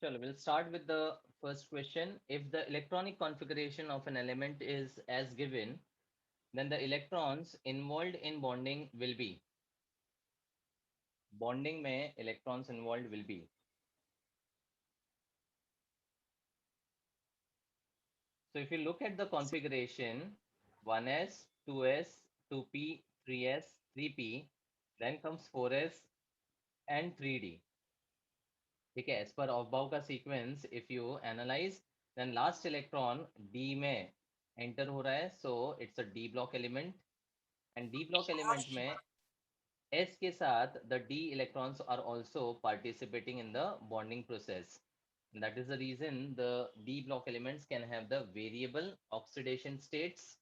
Chalo, we'll start with the first question. If the electronic configuration of an element is as given, then the electrons involved in bonding will be. Bonding में electrons involved will be. So if you look at the configuration, 1s, 2s, 2p, 3s, 3p, then comes 4s and 3d. ठीक है, as per Aufbau का sequence, if you analyze, then last electron d में enter हो रहा है, so it's a d block element, and d block element में s के साथ the d electrons are also participating in the bonding process. And that is the reason the d block elements can have the variable oxidation states.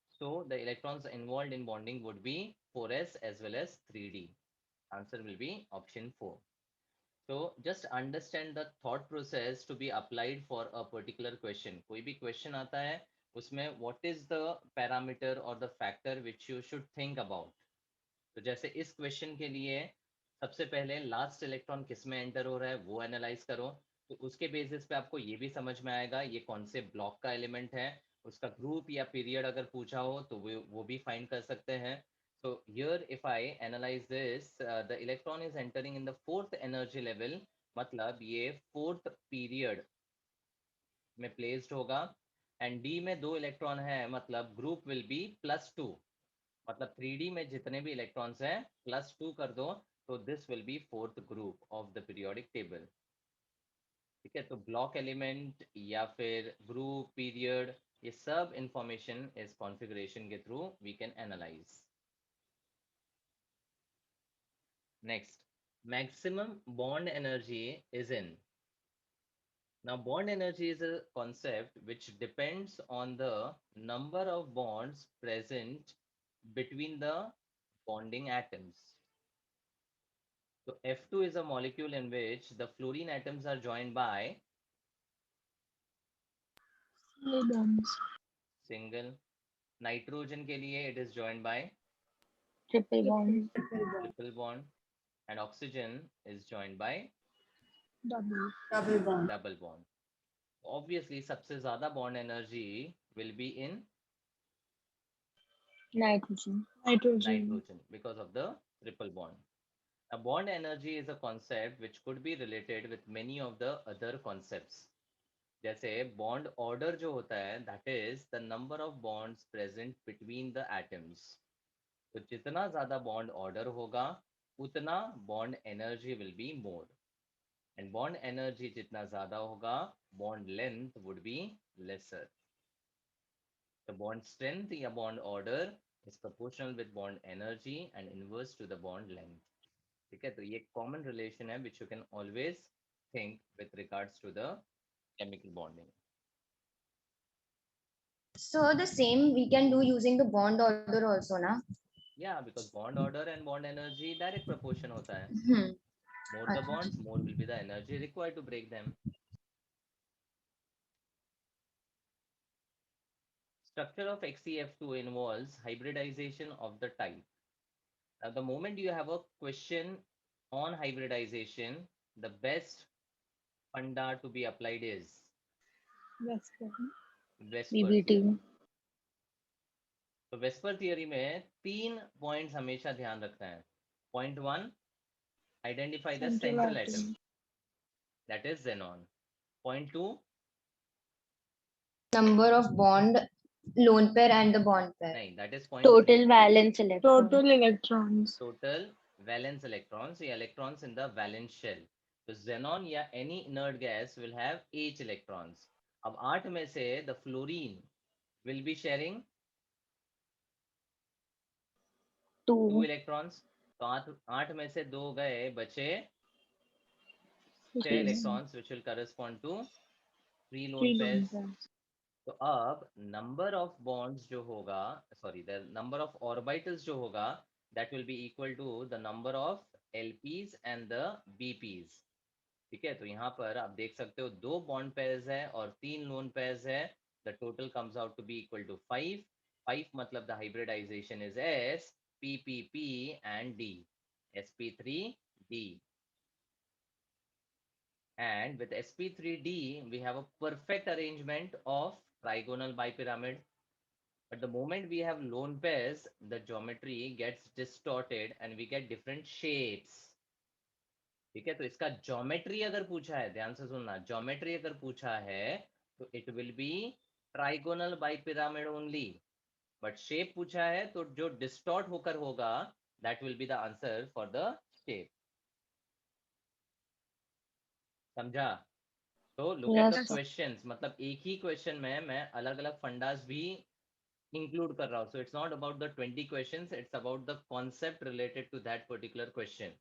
So the electrons involved in bonding would be 4s as well as 3d. Answer will be option 4. So just understand the thought process to be applied for a particular question. कोई भी question आता है उसमें what is the parameter or the factor which you should think about. तो जैसे इस question के लिए सबसे पहले लास्ट इलेक्ट्रॉन किस में एंटर हो रहा है वो एनालाइज करो, तो उसके बेसिस पे आपको ये भी समझ में आएगा ये कौन से ब्लॉक का एलिमेंट है, उसका ग्रुप या पीरियड अगर पूछा हो तो वो भी फाइंड कर सकते हैं. So here if I analyze this, the electron is entering in the fourth energy level, मतलब ये fourth period में placed होगा, and D में दो इलेक्ट्रॉन है मतलब ग्रुप will be +2, मतलब 3D में जितने भी इलेक्ट्रॉन्स हैं +2 कर दो, तो this will be fourth group of the periodic table. ठीक है, तो ब्लॉक एलिमेंट या फिर ग्रुप पीरियड ये सब इंफॉर्मेशन इस कॉन्फ़िगरेशन के through we can analyse. Next, maximum bond energy is in. Now bond energy is a concept which depends on the number of bonds present between the bonding atoms. So F2 is a molecule in which the fluorine atoms are joined by Single bonds. single. Nitrogen के लिए it is joined by Triple bond. triple bond, and oxygen is joined by Double. Double bond. double bond. Obviously सबसे ज़्यादा bond energy will be in Nitrogen. nitrogen because of the triple bond. Now bond energy is a concept which could be related with many of the other concepts. जैसे bond order जो होता है that is the number of bonds present between the atoms. तो जितना ज़्यादा bond order होगा उतना bond energy will be more, and bond energy जितना ज़्यादा होगा bond length would be lesser. The bond strength या bond order is proportional with bond energy and inverse to the bond length. ठीक है, तो ये common relation है which you can always think with regards to the chemical bonding. So the same we can do using the bond order also, na? Yeah, because bond order and bond energy direct proportion होता है. Hmm. More the अच्छा. bonds, more will be the energy required to break them. Structure of XeF2 involves hybridization of the type. Now, the moment you have a question on hybridization, the best funda to be applied is Vesper. Vesper BBT. theory. तो VSEPR theory में 3 points हमेशा ध्यान रखना है. Point 1, identify the Central central atom, atom. That is xenon. Point 2, Number of bond lone pair and the bond pair. नहीं, that is point 3, Total valence electrons. Total electrons. Total valence electrons या electrons in the valence shell. तो xenon या any inert gas will have 8 electrons. अब 8 में से the fluorine will be sharing 2 2. Electrons. तो 8 में से 2 गए, बचे 6 3. Electrons which will correspond to 3 lone 3 lone pairs. pairs. तो अब नंबर ऑफ बॉन्ड्स जो होगा, sorry the number of orbitals जो होगा, that will be equal to the number of LPs and the BPs. ठीक है, तो यहाँ पर आप देख सकते हो 2 बॉन्ड पेयर्स है और 3 लोन पेयर्स है. The total comes out to be equal to 5. 5 मतलब the hybridisation is s p p p and d, sp3d. And with sp3d we have a perfect arrangement of trigonal bipyramid. But the moment we have lone pairs, the geometry gets distorted and we get different shapes. ठीक है, तो इसका geometry अगर पूछा है, ध्यान से सुनना, ज्योमेट्री अगर पूछा है तो it will B trigonal bipyramid only. But shape पूछा है तो जो डिस्टॉर्ट होकर होगा that will be the answer for the shape. समझा? तो look at the Yes. Questions, मतलब एक ही क्वेश्चन में मैं अलग अलग फंडास भी इंक्लूड कर रहा हूँ. So it's not about the 20 questions, it's about the concept related to that particular question.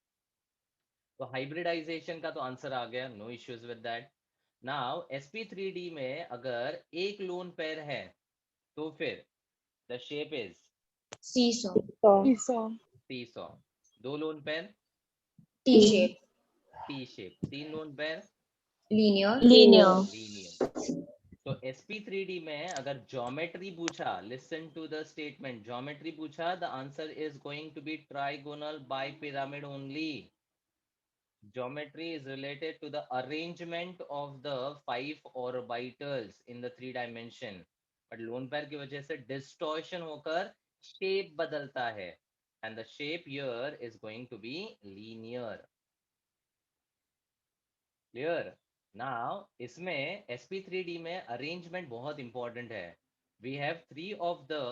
तो हाइब्रिडाइजेशन का तो आंसर आ गया, no issues with that. Now sp3d में अगर एक लोन पेयर है तो फिर the shape is Seesaw. Seesaw. Seesaw. दो lone pair T shape. T shape. तीन lone pair Linear. Linear. Linear. तो sp3d में अगर ज्योमेट्री पूछा, listen to the statement, geometry पूछा, the answer is going to be trigonal bipyramid only. Geometry is related to the arrangement of the 5 orbitals in the 3 dimension. But lone pair की वजह से distortion होकर shape बदलता है. And the shape here is going to be linear. Clear? Now इसमें sp3d में arrangement बहुत important है. We have 3 of the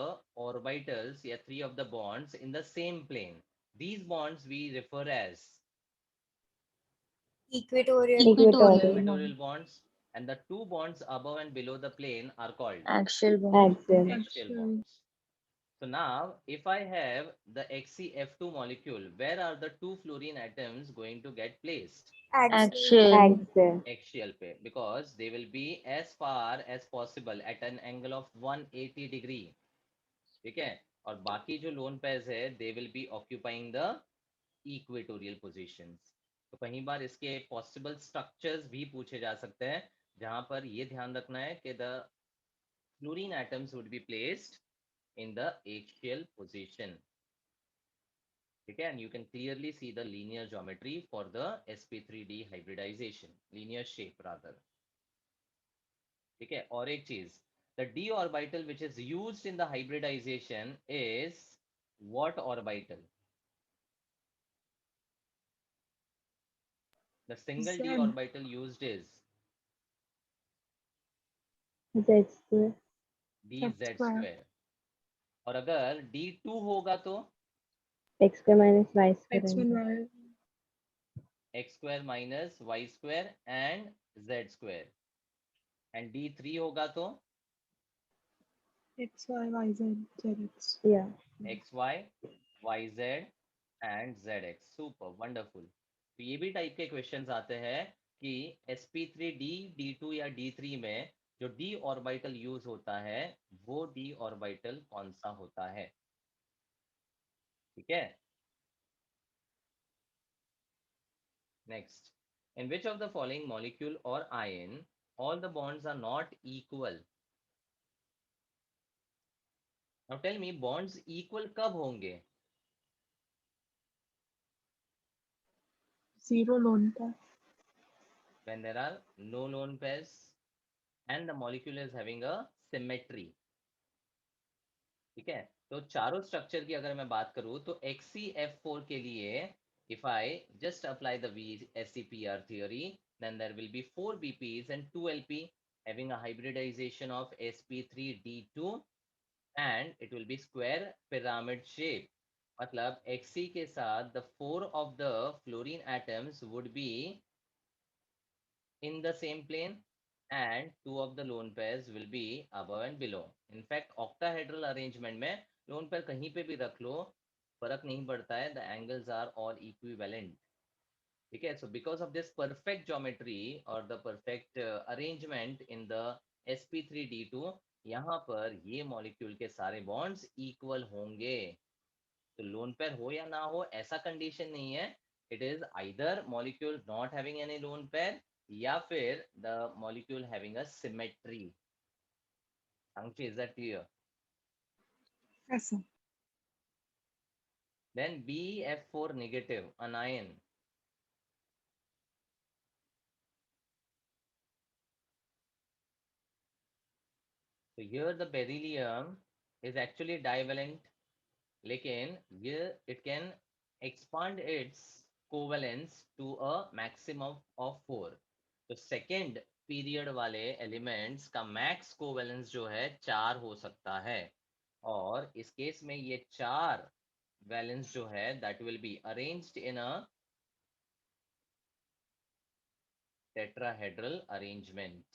orbitals या 3 of the bonds in the same plane. These bonds we refer as Equatorial. equatorial bonds, and the two bonds above and below the plane are called Axial bond. axial bonds. So now if I have the XeF2 molecule, where are the two fluorine atoms going to get placed? Axial. Axial पे, because they will be as far as possible at an angle of 180 degree. ठीक है, और बाकी जो loan pairs है they will be occupying the equatorial positions. तो कई बार इसके पॉसिबल स्ट्रक्चर्स भी पूछे जा सकते हैं, जहां पर ये ध्यान रखना है कि the fluorine atoms would be placed in the axial position. ठीक है, and you can clearly see the linear geometry for the sp3d hybridization, linear shape rather. ठीक है, और एक चीज, the d orbital which is used in the hybridization is what orbital? The single d Z. orbital used is Z2. dz square. और अगर d2 होगा तो X2 minus Y square. x square minus y square and z square. And d3 होगा तो X, Y, Y, Z, ZX. Yeah. xy, yz and zx. Super wonderful. तो ये भी type के क्वेश्चंस आते हैं कि sp3d d2 या d3 में जो d ऑर्बिटल यूज होता है वो d ऑर्बिटल कौन सा होता है. ठीक है. Next, in which of the following molecule or ion all the bonds are not equal? Now tell me, bonds equal कब होंगे? Zero lone pair. When there are no lone pairs and the molecule is having a symmetry. ठीक है, तो चारों structure की अगर मैं बात करूं तो XeF4 के लिए if I just apply the VSEPR theory, then there will be 4 BPs and 2 LP having a hybridization of sp3d2 and it will be square pyramid shape. मतलब Xe के साथ the 4 of the fluorine atoms would be in the same plane and 2 of the lone pairs will be above and below. In fact, octahedral arrangement में lone pair कहीं पे भी रख लो फर्क नहीं पड़ता है, the angles are all equivalent. ठीक है, so because of this perfect geometry or the perfect arrangement in the sp3d2, यहाँ पर ये मॉलिक्यूल के सारे बॉन्ड्स इक्वल होंगे. तो लोन पेयर हो या ना हो ऐसा कंडीशन नहीं है. It is either molecule not having any lone pair या फिर the molecule having a symmetry. Ankshi, is that clear? Yes, sir. Then BF4 negative anion. So here the beryllium is actually divalent, लेकिन ये it can expand its covalence to a maximum of 4. तो second period वाले elements का max कोवेलेंस जो है 4 हो सकता है, और इस केस में ये 4 वैलेंस जो है that will be arranged in a tetrahedral arrangement.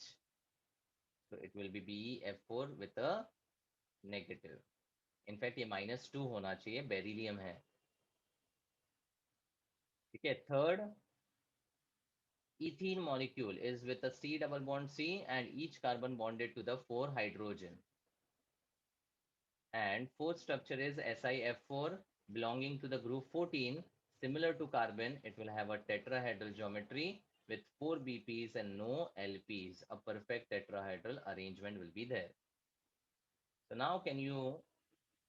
So it will be BeF4 with a negative. In fact ये -2 होना चाहिए, बेरिलियम है. ठीक है. Third ethene molecule is with a C double bond C and each carbon bonded to the 4 hydrogen. And fourth structure is SiF4 belonging to the group 14. Similar to carbon, it will have a tetrahedral geometry with 4 BPs and no LPs. A perfect tetrahedral arrangement will be there. So now can you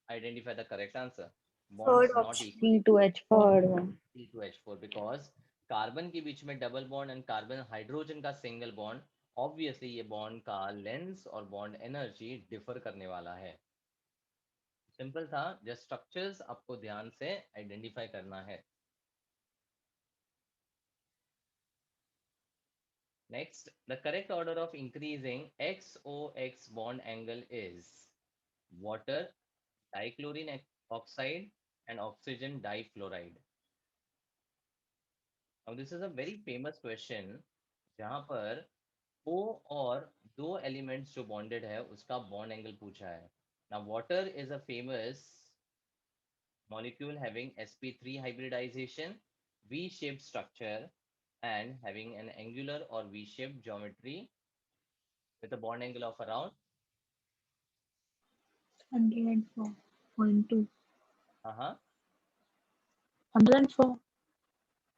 identify the correct answer? Bonds not equal. C2H4. C2H4 because carbon के बीच में double bond and carbon hydrogen का single bond, obviously ये bond का length और bond energy differ करने वाला है. सिंपल था, जस्ट स्ट्रक्चर्स आपको ध्यान से आइडेंटिफाई करना है. Next, the correct order of increasing XOX bond angle is water dichlorine oxide and oxygen difluoride. Now this is a very famous question जहां पर O और दो एलिमेंट्स जो बॉन्डेड है उसका बॉन्ड एंगल पूछा है. Now water is a famous molecule having sp3 hybridization, V-shaped structure and having an angular or V-shaped geometry with a bond angle of around 104.2.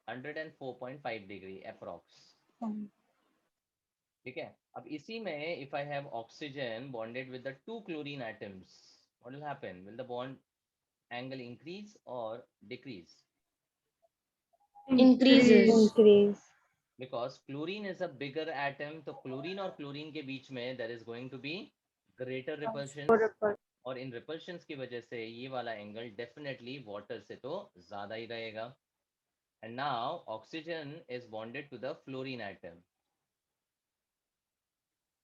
104.5 degree approx. ठीक है. अब इसी में if I have oxygen bonded with the 2 chlorine atoms, what will happen? Will the bond angle increase or decrease? Increases. Increase. Because chlorine is a bigger atom, तो chlorine और chlorine के बीच में there is going to be greater repulsion, और इन repulsions की वजह से ये वाला angle definitely water से तो ज़्यादा ही रहेगा. And now oxygen is bonded to the fluorine atom.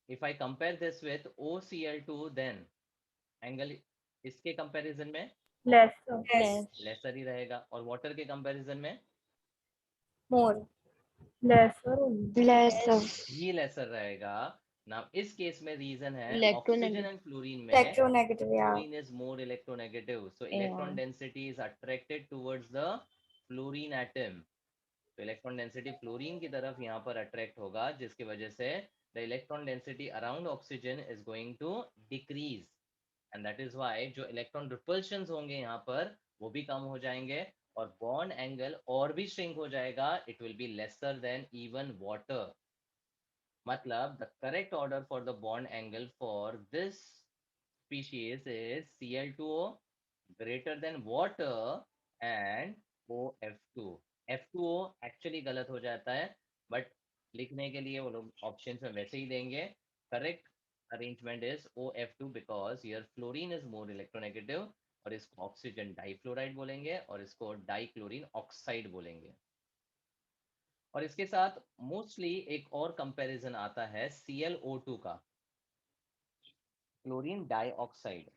If I compare this with OCl2, then angle इसके comparison में lesser ही रहेगा, और water के comparison में More. Lesser. ही lesser रहेगा. Now इस केस में reason है Electronegative. oxygen and fluorine में Electronegative, yeah. fluorine is more electronegative, so electron density is attracted towards the fluorine atom. तो इलेक्ट्रॉन डेंसिटी फ्लोरीन की तरफ यहाँ पर अट्रैक्ट होगा, जिसकी वजह से the electron density around oxygen is going to decrease, and that is why जो इलेक्ट्रॉन रिपल्शंस होंगे यहाँ पर वो भी कम हो जाएंगे और बॉन्ड एंगल और भी श्रिंक हो जाएगा. It will be lesser than even water. मतलब the correct order for the bond angle for this species is Cl2O greater than water and OF2. F2O actually गलत हो जाता है, बट लिखने के लिए वो लोग ऑप्शन में वैसे ही देंगे. Correct arrangement is OF2 because here fluorine is more electronegative, और इसको ऑक्सीजन डाइफ्लोराइड बोलेंगे और इसको डाइक्लोरीन ऑक्साइड बोलेंगे. और इसके साथ मोस्टली एक और कंपैरिजन आता है ClO2 का, chlorine dioxide.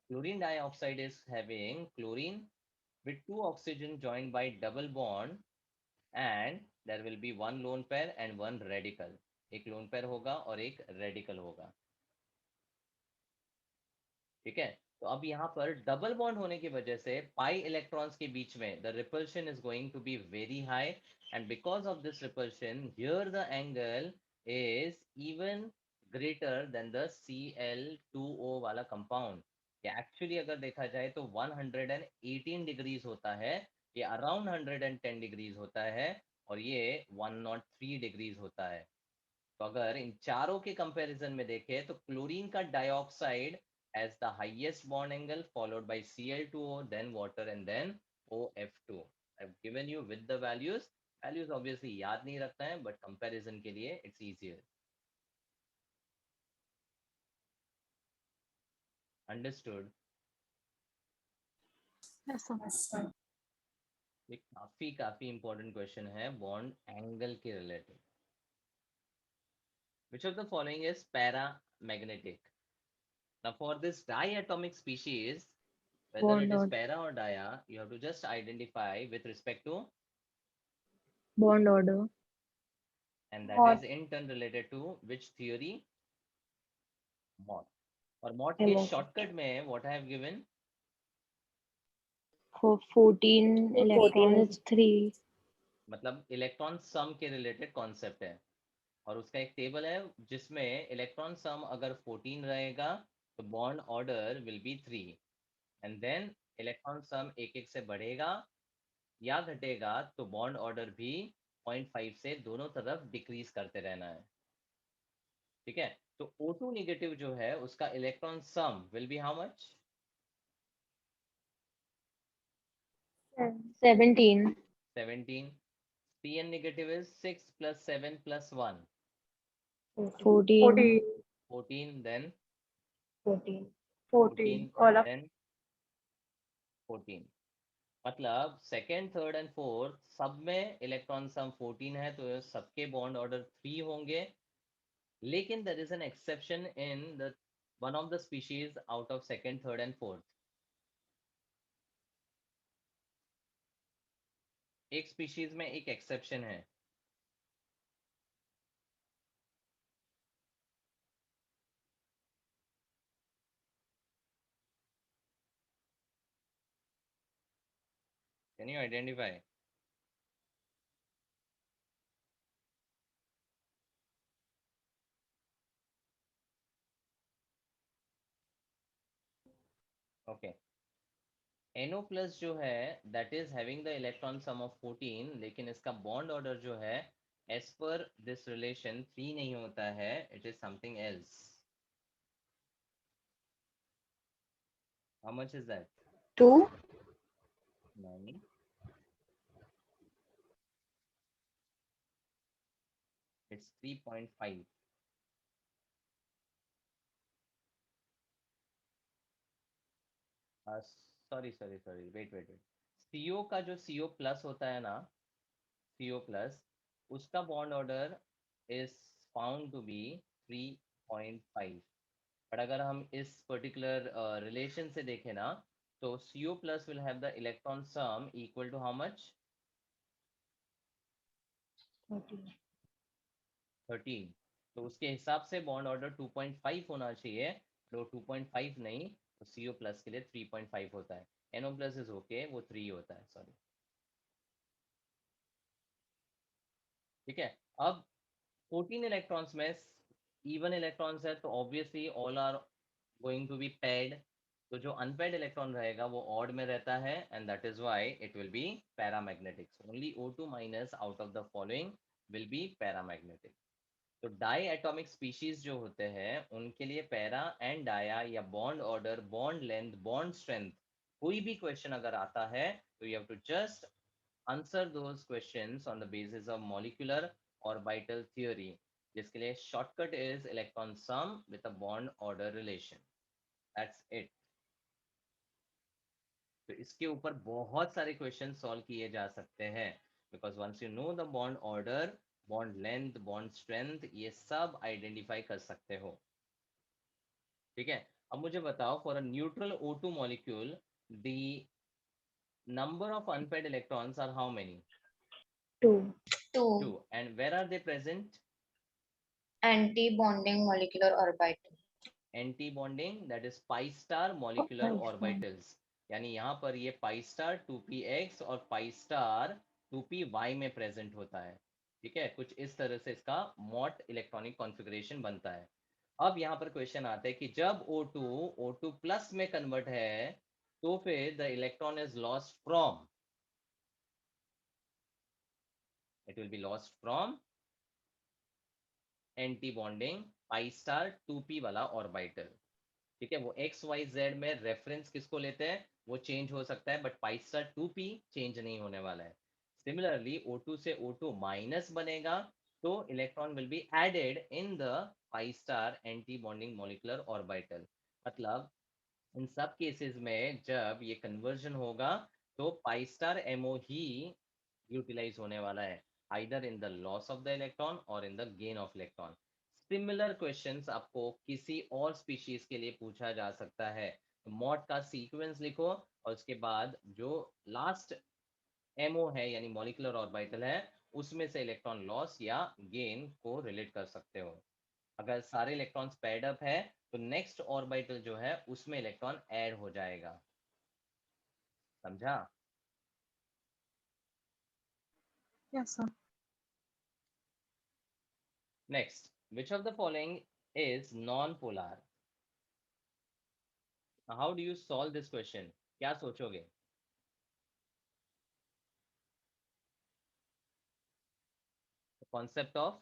Chlorine dioxide is having chlorine with 2 oxygen joined by double bond, and there will be one lone pair and one radical. एक lone pair होगा और एक radical होगा. ठीक है. तो अब यहाँ पर डबल बॉन्ड होने की वजह से पाई इलेक्ट्रॉन्स के बीच में the repulsion is going to be very high, and because of this repulsion here the angle is even greater than the Cl2O वाला कंपाउंड. ये एक्चुअली अगर देखा जाए तो 118 डिग्रीज होता है, ये अराउंड 110 डिग्रीज होता है, और ये 103 डिग्रीज होता है. तो अगर इन चारों के कंपैरिजन में देखें तो क्लोरीन का dioxide has the highest bond angle followed by Cl2O, then water and then OF2. I've given you with the values. Values obviously याद नहीं रखता है, but comparison के लिए it's easier. Understood? Yes, sir. ये काफी काफी इंपॉर्टेंट क्वेश्चन है बॉन्ड एंगल के related. Which of the following is paramagnetic? Now, for this diatomic species, whether Bond it is order. para or dia, you have to just identify with respect to, Bond order. and that Or is in turn related to which theory? Mott. और Mott के Evo. shortcut में what I have given? For 14 electrons, it's 3. मतलब electron सम के related concept है, और उसका एक table है जिसमें इलेक्ट्रॉन सम अगर 14 रहेगा तो bond order will be 3, and then electron sum एक एक से बढ़ेगा या घटेगा तो बॉन्ड ऑर्डर भी 0.5 से दोनों तरफ डिक्रीज करते रहना है. ठीक है, तो O2 नेगेटिव जो है उसका electron sum will be how much? 17. 17. Cn negative is 6 plus 7 plus 1. 14. 14, then 14. 14, All of then 14. मतलब सेकेंड, थर्ड एंड फोर्थ सब में इलेक्ट्रॉन सम 14 है तो सबके बॉन्ड ऑर्डर 3 होंगे. लेकिन there is an exception in the one of the species out of second, third and fourth. एक species में एक एक्सेप्शन है. Can you identify? Okay, NO plus जो है that is having the electron sum of 14, लेकिन इसका bond order जो है एज पर दिस रिलेशन 3 नहीं होता है, it is something else. How much is that? 2. नहीं, it's 3.5. Sorry sorry sorry, wait wait wait. CO का जो CO प्लस होता है ना, CO प्लस, उसका bond order is found to be 3.5. But अगर हम इस पर्टिकुलर रिलेशन से देखें ना, तो CO plus will have the electron sum equal to how much? 13. तो उसके हिसाब से बॉन्ड ऑर्डर 2.5 होना चाहिए, तो 2.5 नहीं, तो CO प्लस के लिए 3.5 होता है. NO प्लस इज ओके, वो 3 होता है, सॉरी. ठीक है, अब 14 इलेक्ट्रॉन्स में इवन इलेक्ट्रॉन्स है तो obviously all are going to be paired. तो जो अनपेड इलेक्ट्रॉन रहेगा वो ऑड में रहता है, and that is why it will be paramagnetic. Only O2 minus out of the following will be paramagnetic. तो डाई एटॉमिक स्पीशीज जो होते हैं उनके लिए पैरा एंड डाया या bond order, bond length, bond strength, कोई भी क्वेश्चन अगर आता है तो you have to just answer those questions on the basis of molecular orbital theory, जिसके लिए shortcut is electron sum with a bond order relation. That's it. तो इसके ऊपर बहुत सारे क्वेश्चन सॉल्व किए जा सकते हैं, because once you know the bond order, bond length, bond strength, ये सब आइडेंटिफाई कर सकते हो. ठीक है, अब मुझे बताओ, for a neutral O2 molecule the number of unpaired electrons are how many? 2. 2. 2. And where are they present? Anti-bonding molecular orbital. Anti bonding, that is pi star molecular orbitals. यानी यहाँ पर ये पाई स्टार 2px और pi star 2py में present होता है. ठीक है, कुछ इस तरह से इसका मॉट इलेक्ट्रॉनिक कॉन्फ़िगरेशन बनता है. अब यहाँ पर क्वेश्चन आता है कि जब O2 प्लस में कन्वर्ट है तो फिर the electron is lost from, it will be lost from anti bonding pi star 2p वाला ऑर्बिटल. ठीक है, वो एक्स वाई जेड में रेफरेंस किसको लेते हैं वो चेंज हो सकता है, but pi star 2p change नहीं होने वाला है. सिमिलरली O2 से O2 माइनस बनेगा तो electron will be added in the pi star anti bonding molecular orbital. मतलब इन सब केसेस में जब ये कन्वर्जन होगा तो पाई स्टार एमओ ही यूटिलाइज होने वाला है, either in the loss of the electron और in the gain of electron. Similar questions आपको किसी और स्पीशीज के लिए पूछा जा सकता है। मॉड का सीक्वेंस लिखो और उसके बाद जो लास्ट एमओ है यानी मॉलिक्यूलर ऑर्बिटल है उसमें से इलेक्ट्रॉन लॉस या गेन को रिलेट कर सकते हो। अगर सारे इलेक्ट्रॉन्स पेयर्ड अप है तो नेक्स्ट ऑर्बिटल जो है उसमें इलेक्ट्रॉन ऐड हो जाएगा। समझा? Yes, sir. Next, which of the following is non-polar? How do you solve this question? क्या सोचोगे? The concept of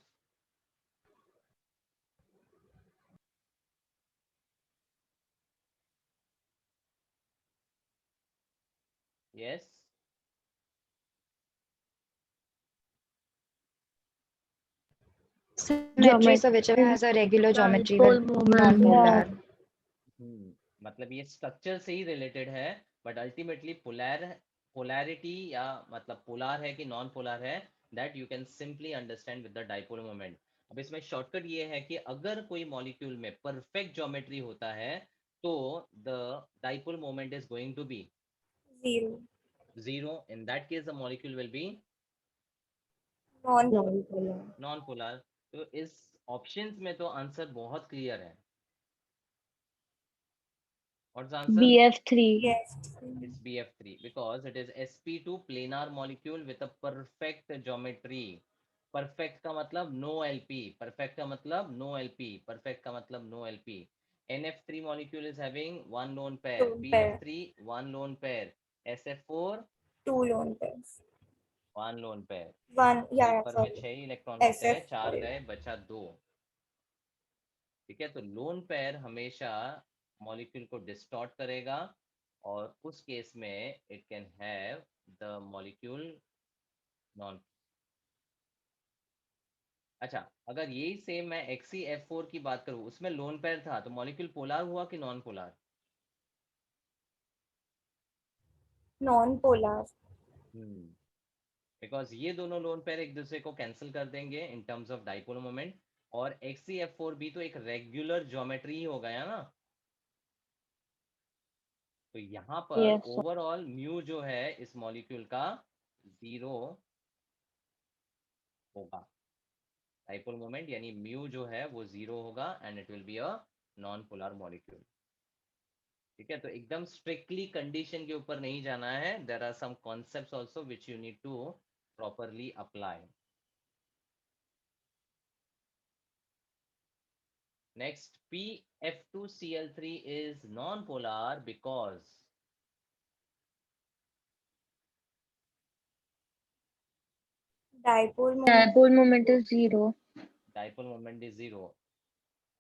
yes, Symmetry, so whichever has a regular geometry will Dipole moment, non-polar. yeah. मतलब ये structure से ही related है, but ultimately polarity या मतलब polar है कि नॉन पोलार है, that you can simply understand with the dipole moment. अब इसमें शॉर्टकट ये है कि अगर कोई मॉलिक्यूल में परफेक्ट ज्योमेट्री होता है तो the dipole moment is going to be 0. zero. In that case the molecule will be Non-polar. Non polar. तो इस ऑप्शंस में तो आंसर बहुत क्लियर है। What's answer? BF3. Yes. It's BF3 because it is sp2 planar molecule with a perfect geometry. Perfect का मतलब no LP, perfect का मतलब no LP, perfect का मतलब no LP. NF3 molecule is having one lone pair, Lone pair. BF3 one lone pair, SF4 2 lone pairs. one lone pair। 1. Yeah, yeah, sulphur में sorry. 6 electron होते हैं, 4 SF. गए बचा 2। ठीक है, तो लोन पेयर हमेशा मॉलिक्यूल को डिस्टॉर्ट करेगा और उस केस में it can have the molecule non. अच्छा, अगर यही सेम मैं XeF4 की बात करूं, उसमें लोन पेयर था तो मॉलिक्यूल पोलर हुआ कि नॉन पोलर? Non-polar. बिकॉज ये दोनों लोन पेयर एक दूसरे को कैंसिल कर देंगे in terms of dipole moment, और XeF4 भी तो एक रेगुलर ज्योमेट्री ही हो गया ना। तो यहाँ पर Yes, sir. ओवरऑल म्यू जो है इस मॉलिक्यूल का 0 होगा। डाइपोल मोमेंट यानी म्यू जो है वो 0 होगा and it will be a non polar molecule. ठीक है, तो एकदम स्ट्रिक्टली कंडीशन के ऊपर नहीं जाना है, there are some concepts also which you need to properly apply. Next, PF2Cl3 is non-polar because Dipole moment. Dipole moment is 0. Dipole moment is 0।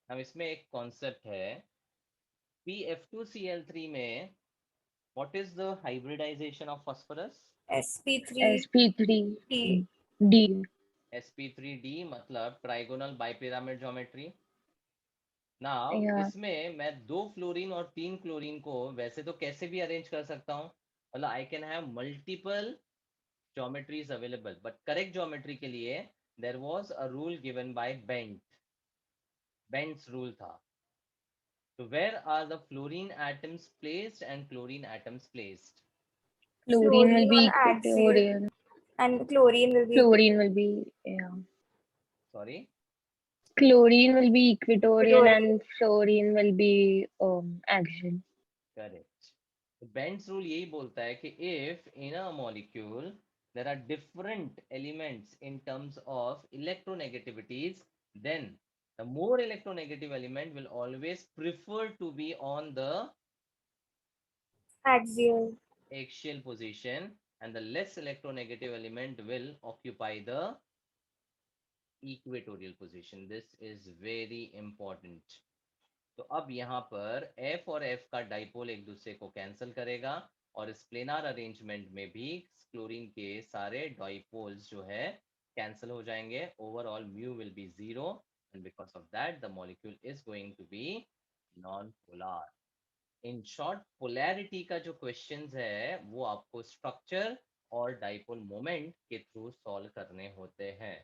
हम इसमें एक कॉन्सेप्ट है, PF2Cl3 में what is the hybridisation of phosphorus? sp3 sp3 D. D. sp3d मतलब trigonal bipyramid geometry. Now Yeah. इसमें मैं 2 fluorine और 3 chlorine को वैसे तो कैसे भी अरेंज कर सकता हूँ, मतलब I can have multiple geometries available, but correct geometry के लिए there was a rule given by Bent's rule था। तो where are the fluorine atoms placed and chlorine atoms placed? Fluorine will be Fluorine on axial equatorial. and chlorine will be Fluorine will be, yeah. Sorry, Chlorine will be equatorial equatorial. and fluorine will be axial. Correct. तो Bent's rule यही बोलता है कि if in a molecule there are different elements in terms of electronegativities, then the more electronegative element will always prefer to be on the Axial. axial position and the less electronegative element will occupy the equatorial position. This is very important. तो अब यहाँ पर F और F का dipole एक दूसरे को cancel करेगा और इस प्लेनार अरेंजमेंट में भी क्लोरीन के सारे डाइपोल्स जो है कैंसिल हो जाएंगे। Overall mu will be 0 and because of that the molecule is going to be non-polar. In short polarity का जो क्वेश्चंस है वो आपको स्ट्रक्चर और डाइपोल मोमेंट के थ्रू सॉल्व करने होते हैं,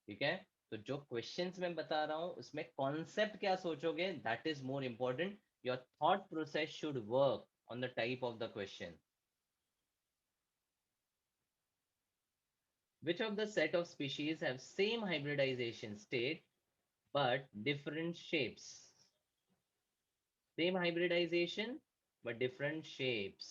ठीक है। तो जो क्वेश्चंस मैं बता रहा हूं उसमें कॉन्सेप्ट क्या सोचोगे, that is more important. Your thought process should work on the type of the question. Which of the set of species have same hybridization state but different shapes? Same hybridization but different shapes.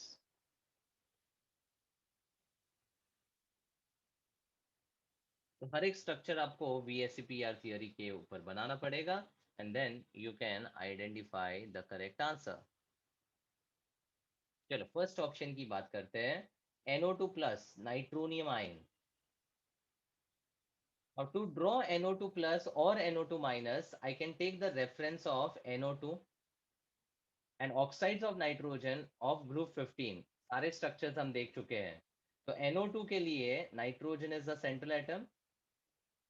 तो हर एक structure आपको VSEPR theory के ऊपर बनाना पड़ेगा and then you can identify the correct answer. चलो first option की बात करते हैं, NO2 plus nitronium ion. Now to draw NO2 plus or NO2 minus, I can take the reference of NO2 and oxides of nitrogen of group 15. सारे structures हम देख चुके हैं। तो NO2 के लिए nitrogen is the central atom.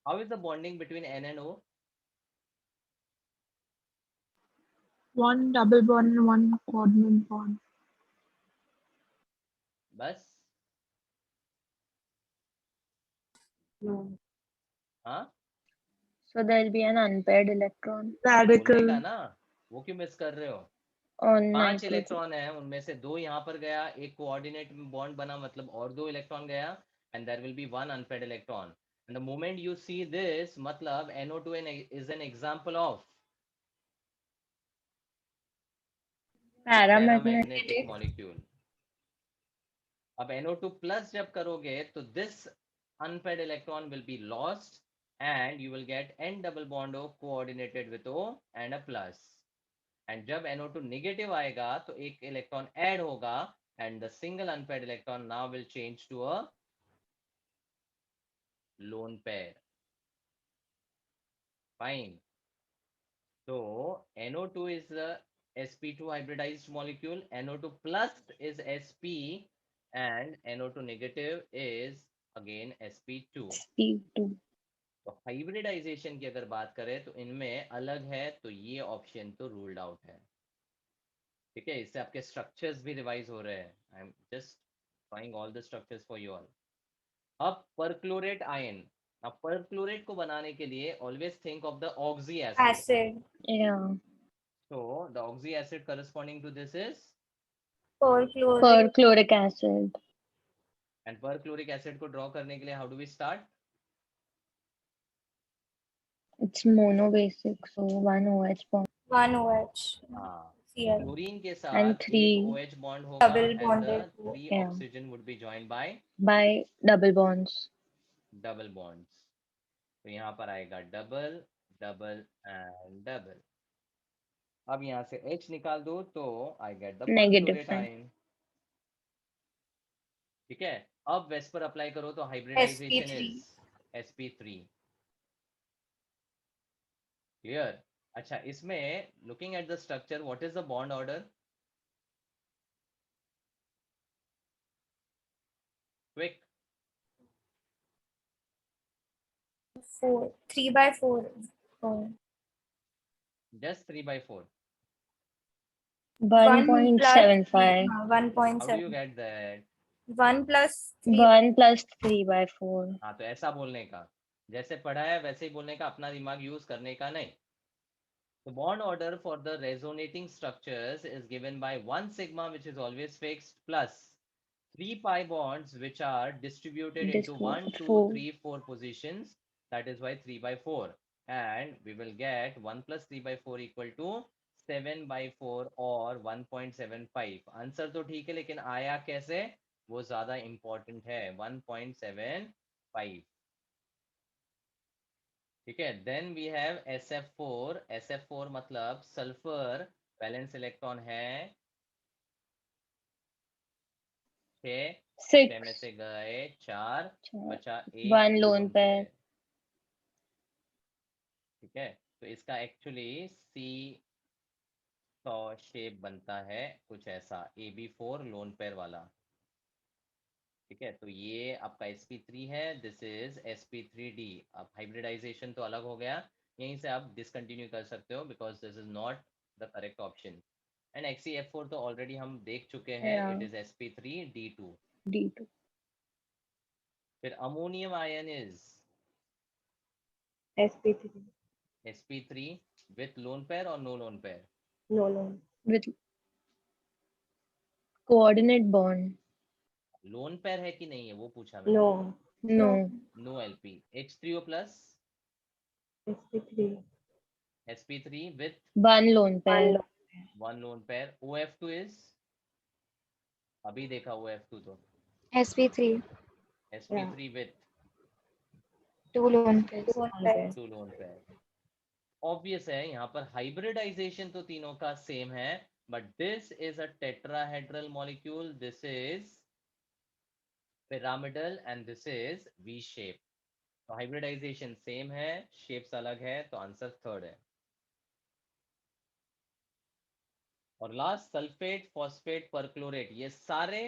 How is the bonding between N and O? One double bond and one coordinate bond. बस? No. हाँ, So there'll be an unpaired electron बोलने Radical. का ना, वो क्यों मिस कर रहे हो? on 5 nitrogen. इलेक्ट्रॉन है, उनमें से 2 यहाँ पर गया, एक कोऑर्डिनेट बॉन्ड बना, मतलब और 2 इलेक्ट्रॉन गया, and there will be one unpaired electron. And the moment you see this, मतलब NO2 is an example of Paramagnetic. Paramagnetic molecule. अब NO2 प्लस जब करोगे तो this unpaired electron will be lost and you will get N double bond O coordinated with O and a plus. And जब NO2 negative आएगा तो एक electron add होगा and the single unpaired electron now will change to a lone pair. Fine. So NO2 is the sp2 hybridized molecule, NO2 plus is sp and NO2 negative is again sp2. sp2. तो hybridisation की अगर बात करें तो इनमें अलग है, तो ये ऑप्शन तो रूल्ड आउट है, ठीक है। इससे आपके स्ट्रक्चर्स भी रिवाइज हो रहे हैं। I am just trying all the structures for you all. अब परक्लोरेट आयन, अब परक्लोरेट को बनाने के लिए always think of the oxy acid. Acid. Yeah. So the oxy acid corresponding to this is, Perchlorate. Perchloric acid. and perchloric acid को draw करने के लिए how do we start? It's monobasic, so one OH bond. One OH. हाँ, Cl. Chlorine के And साथ three एक OH bond होगा double and the bonded. 3 Yeah. oxygen would be joined by by double bonds. Double bonds. तो यहाँ पर आएगा double double and double. अब यहाँ से H निकाल दो तो I get the Negative perchlorate sign. Ion, ठीक है। अब वेस्पर अप्लाई करो तो हाइब्रिडाइजेशन इज sp3। क्लियर? अच्छा, इसमें looking at the structure, what is the bond order? Quick. 4. 3/4. Oh. Just 3/4। 1.75. 1.7. How do you get that? 1 plus 3. 1 plus 3/4. हाँ, तो ऐसा बोलने का, जैसे पढ़ा है वैसे ही बोलने का, अपना दिमाग यूज करने का नहीं। The bond order for the resonating structures is given by 1 sigma, which is always fixed, plus 3 pi bonds, which are distributed into 1, 2, 3, 4 positions. That is why 3/4. And we will get 1 plus 3/4 equal to 7/4 or 1.75. Answer तो ठीक है, लेकिन आया कैसे वो ज्यादा important है, 1.75, ठीक है। Then we have SF4। SF4 मतलब सल्फर वैलेंस इलेक्ट्रॉन है 6, 6 में 6. से गए 4, बचा 1 1 lone pair. ठीक है। तो इसका एक्चुअली सी तो शेप बनता है कुछ ऐसा, AB4 लोन पेयर वाला, ठीक है। तो ये आपका sp3 है, दिस इज sp3d। अब हाइब्रिडाइजेशन तो अलग हो गया, यहीं से आप डिसकंटिन्यू कर सकते हो because this is not the correct option. And XeF4 तो ऑलरेडी हम देख चुके हैं, Yeah. It is sp3d2. D2. फिर ammonium ion is sp3. sp3 with lone pair or no lone pair. No, no. With coordinate bond. Lone pair है कि नहीं है वो पूछा मैंने. No. No. No LP. H3O plus sp3. sp3 with One lone pair. one lone pair. OF2 is अभी देखा OF2 तो sp3 sp3 with 2 lone pairs. Two lone pair. Obvious है यहाँ पर हाइब्रिडाइजेशन तो तीनों का सेम है, but this is a tetrahedral molecule, this is pyramidal and this is V shape. तो हाइब्रिडाइजेशन सेम है, शेप्स अलग है, तो आंसर थर्ड है. और लास्ट सल्फेट फॉस्फेट परक्लोरेट, ये सारे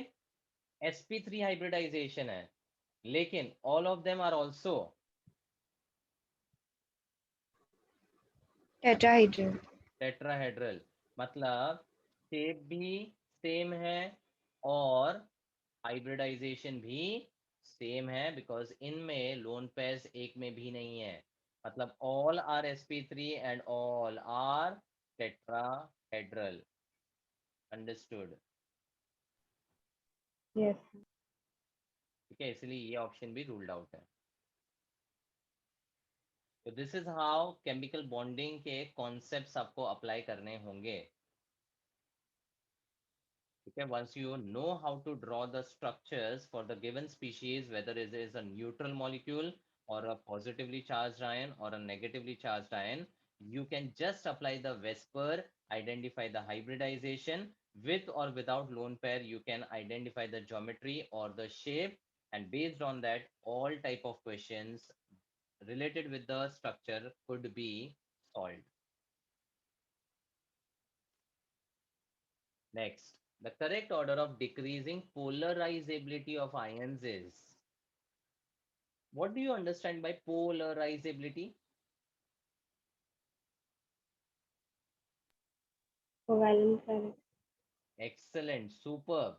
sp3 हाइब्रिडाइजेशन है, लेकिन all of them are also Tetrahedral. Tetrahedral. मतलब शेप भी सेम है और हाइब्रिडाइजेशन भी सेम है, बिकॉज इनमें लोन पेयर्स एक में भी नहीं है. मतलब all are sp3 and all are tetrahedral. Understood? Yes. ठीक है, इसलिए ये ऑप्शन भी रूल्ड आउट है. तो this is how chemical bonding के कॉन्सेप्ट्स आपको अप्लाई करने होंगे. ठीक है, once you know how to draw the structures for the given species, whether it is a neutral molecule or a positively charged ion or a negatively charged ion, you can just apply the VSEPR, identify the hybridization. With or without lone pair, you can identify the geometry or the shape, and based on that, all type of questions related with the structure could be solved. Next, the correct order of decreasing polarizability of ions is. What do you understand by polarizability? Covalent character. Excellent, superb.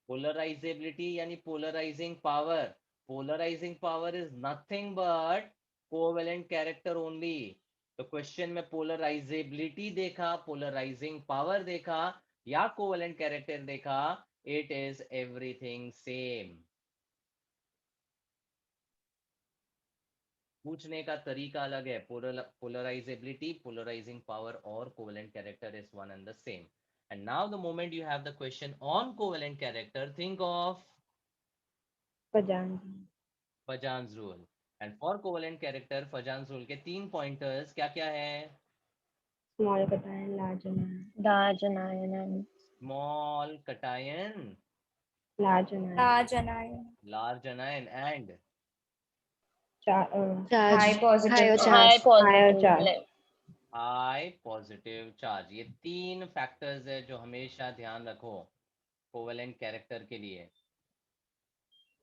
Polarizability yani polarizing power. Polarizing power is nothing but covalent character only. तो question में polarisability देखा, polarising power देखा या covalent character देखा, it is everything same. पूछने का तरीका अलग है. पोलराइजेबिलिटी, पोलराइजिंग पावर और covalent character is one and the same. And now the moment you have the question on covalent character, think of Pajan's rule. And for covalent character, Pajan's rule के 3 pointers क्या क्या है? Small cation, large anion. Large anion and Small cation, Large anion. Large anion. large anion and Charge. High positive Higher charge. high charge. Higher positive. charge. Like, high positive charge. ये 3 factors है जो हमेशा ध्यान रखो covalent character के लिए.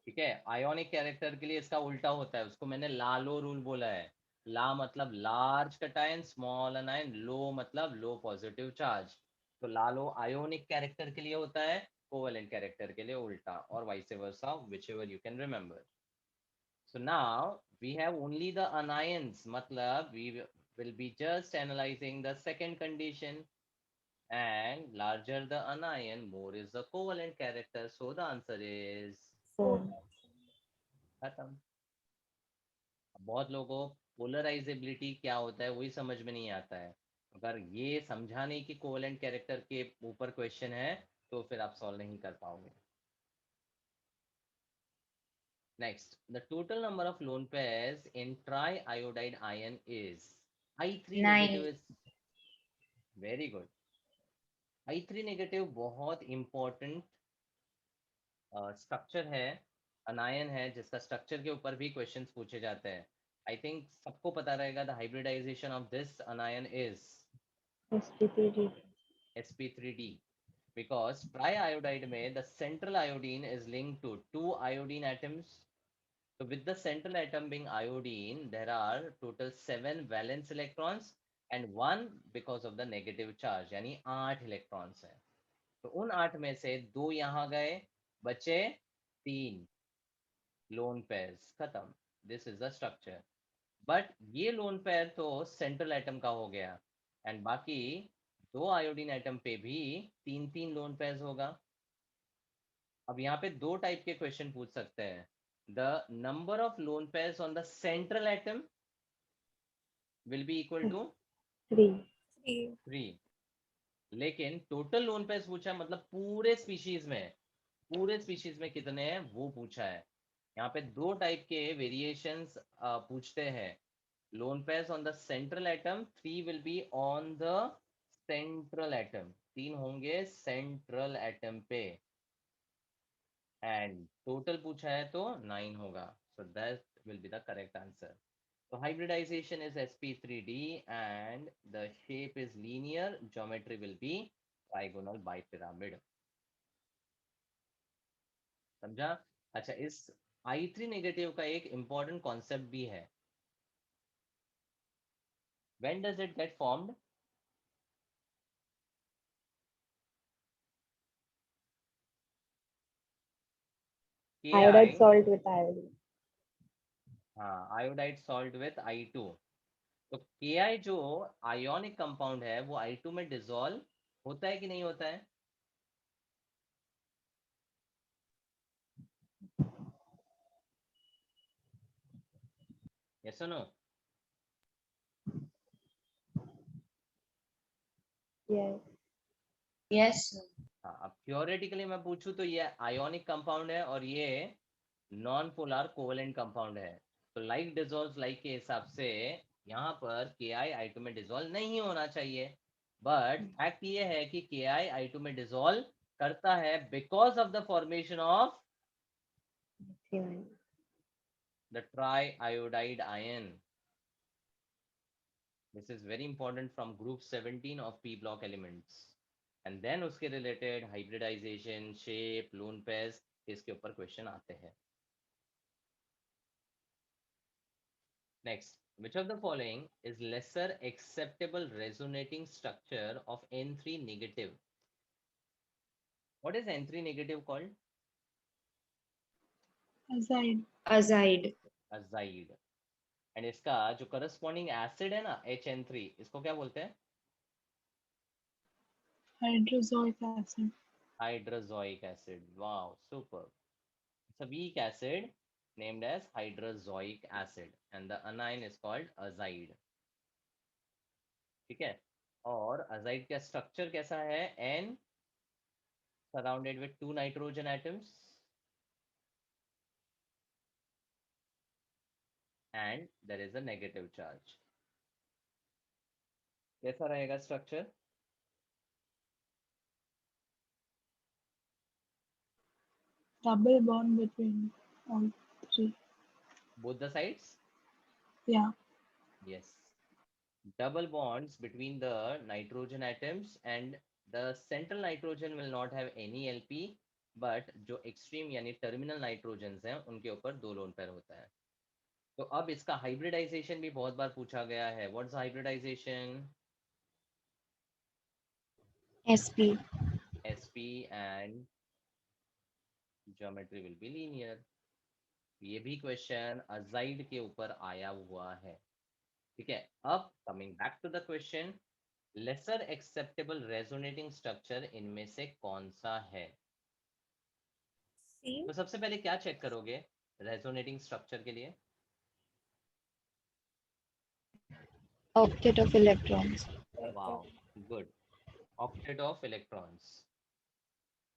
ठीक है, आयोनिक कैरेक्टर के लिए इसका उल्टा होता है, उसको मैंने लालो रूल बोला है. ला मतलब लार्ज कटायन, स्मॉल अनायन, लो मतलब लो पॉजिटिव चार्ज. तो लालो आयोनिक कैरेक्टर के लिए होता है, कोवेलेंट कैरेक्टर के लिए उल्टा, और vice versa, whichever you can remember. So now we have only the anions, matlab we will be just analyzing the second condition, and larger the anion, more is the covalent character. So the answer is खत्म. बहुत लोगों को polarisability क्या होता है वही समझ में नहीं आता है. अगर ये समझा नहीं कि कोवेलेंट कैरेक्टर के ऊपर क्वेश्चन है तो फिर आप सॉल्व नहीं कर पाओगे. Next, the total number of lone pairs in triiodide ion is I3 negative is very good. I3 negative बहुत important स्ट्रक्चर है, अनायन है जिसका स्ट्रक्चर के ऊपर भी क्वेश्चंस पूछे जाते हैं. आई थिंक सबको पता रहेगा the hybridisation of this anion is sp3d. sp3d, because triiodide में the central iodine is linked to 2 iodine atoms. So with the central atom being iodine, there are total 7 valence electrons, and 1 because of the negative charge, यानी 8 electrons हैं। तो उन 8 में से 2 यहाँ गए, बचे 3 लोन पेयर्स, खत्म। This is the structure. But ये लोन पेयर तो सेंट्रल एटम का हो गया, एंड बाकी 2 आयोडीन एटम पे भी 3 लोन पेयर्स होगा। अब यहाँ पे 2 टाइप के क्वेश्चन पूछ सकते हैं। The number of lone pairs on the central atom will be equal to 3. 3, लेकिन टोटल लोन पेयर्स पूछा है, मतलब पूरे स्पीशीज में कितने हैं वो पूछा है। यहाँ पे 2 टाइप के वेरिएशंस पूछते हैं। Loan pairs on the central atom, 3 will be on the central atom, 3 होंगे सेंट्रल एटम पे, एंड टोटल पूछा है तो 9 होगा। So that will be the correct answer. So hybridization is sp3d and the shape is linear. Geometry will be trigonal bipyramid. समझा? अच्छा, इस I3 negative का एक important concept भी है. When does it get formed? Iodide salt with iodine. हाँ, iodide salt with I2. तो Ki जो ionic compound है वो I2 में dissolve होता है कि नहीं होता है? Yes or no? Yes. Yes. हाँ, अब theoretically मैं पूछूं तो ये ionic compound है और ये नॉन पोलर कोवेलेंट कंपाउंड है। तो लाइक डिजोल्व लाइक के हिसाब से यहाँ पर KiI2 में डिजोल्व नहीं होना चाहिए, बट फैक्ट ये है कि KiI2 में डिजोल्व करता है because of the formation of the triiodide ion. This is very important from group 17 of P block elements. And then उसके related hybridization, shape, lone pairs, इसके ऊपर क्वेश्चन आते हैं। Next, which of the following is lesser acceptable resonating structure of N3 negative? What is N3 negative called? Azide. Azide. Azide. And इसका जो corresponding acid है ना HN3, इसको क्या बोलते हैं? Hydrozoic acid. Hydrozoic acid. Wow, super. It's a weak acid named as hydrozoic acid, and the anion is called azide. ठीक है? और azide का structure कैसा है? N surrounded with 2 nitrogen atoms and there is a negative charge. कैसा रहेगा structure? Double bond between all 3. Both the sides? Yeah. Yes. Double bonds between the nitrogen atoms, and the central nitrogen will not have any LP, but जो extreme यानी terminal nitrogens हैं उनके ऊपर 2 lone pair होता है। तो अब इसका hybridization भी बहुत बार पूछा गया है। What's hybridization? SP. SP and geometry will be linear. ये भी क्वेश्चन अजाइड के ऊपर आया हुआ है। ठीक है, अब coming back to the question, lesser acceptable resonating structure इनमें से कौन सा है? C. तो सबसे पहले क्या चेक करोगे रेजोनेटिंग स्ट्रक्चर के लिए? Octet of electrons. Wow, good, octet of electrons.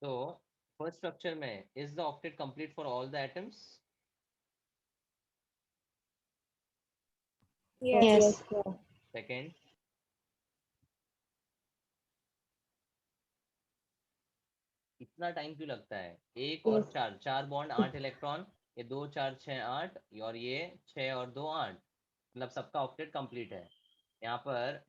तो फर्स्ट स्ट्रक्चर में is the octet complete for all the atoms? Yes. Second, इतना टाइम क्यों लगता है? एक और चार, 4 बॉन्ड 8 इलेक्ट्रॉन, ये 2 4 6 8, और ये 6 और 2 8, मतलब सबका ऑक्टेट कंप्लीट है। यहाँ पर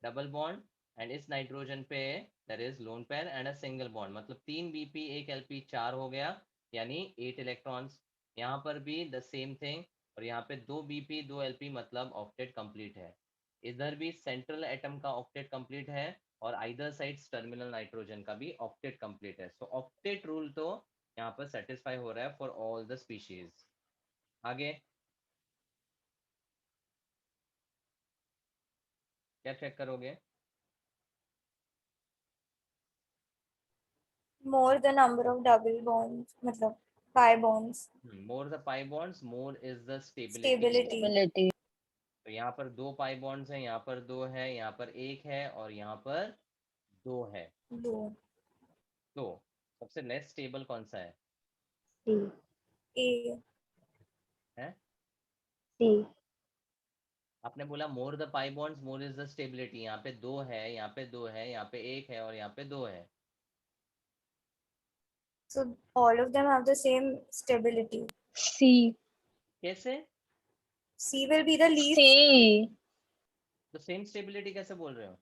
डबल बॉन्ड एंड इस नाइट्रोजन पे there is lone pair and a single bond, मतलब 3 BP 1 LP 4 हो गया, यानी 8 इलेक्ट्रॉन्स। यहाँ पर भी द सेम थिंग, और यहाँ पे 2 BP 2 LP मतलब ऑक्टेट कंप्लीट है। इधर भी सेंट्रल एटम का ऑक्टेट कंप्लीट है और आइदर साइड्स टर्मिनल नाइट्रोजन का भी ऑक्टेट कंप्लीट है। सो ऑक्टेट रूल तो यहाँ पर सेटिस्फाई हो रहा है फॉर ऑल द स्पीशीज। आगे क्या चेक करोगे? More the number of double bonds, मतलब pi bonds. More the pi bonds more is the stability. Stability. Stability. तो यहाँ पर 2 पाई बॉन्ड्स हैं, यहाँ पर 2 है, यहाँ पर 1 है और यहाँ पर 2 है। Low. तो सबसे लेस स्टेबल कौन सा है? C. A. हैं? C. आपने बोला more the pi bonds more is the stability. यहाँ पे 2 है, यहाँ पे 2 है, यहाँ पे 1 है और यहाँ पे 2 है। So all of them have the same stability. C. कैसे? C will be the least. C. तो सेम स्टेबिलिटी कैसे बोल रहे हो?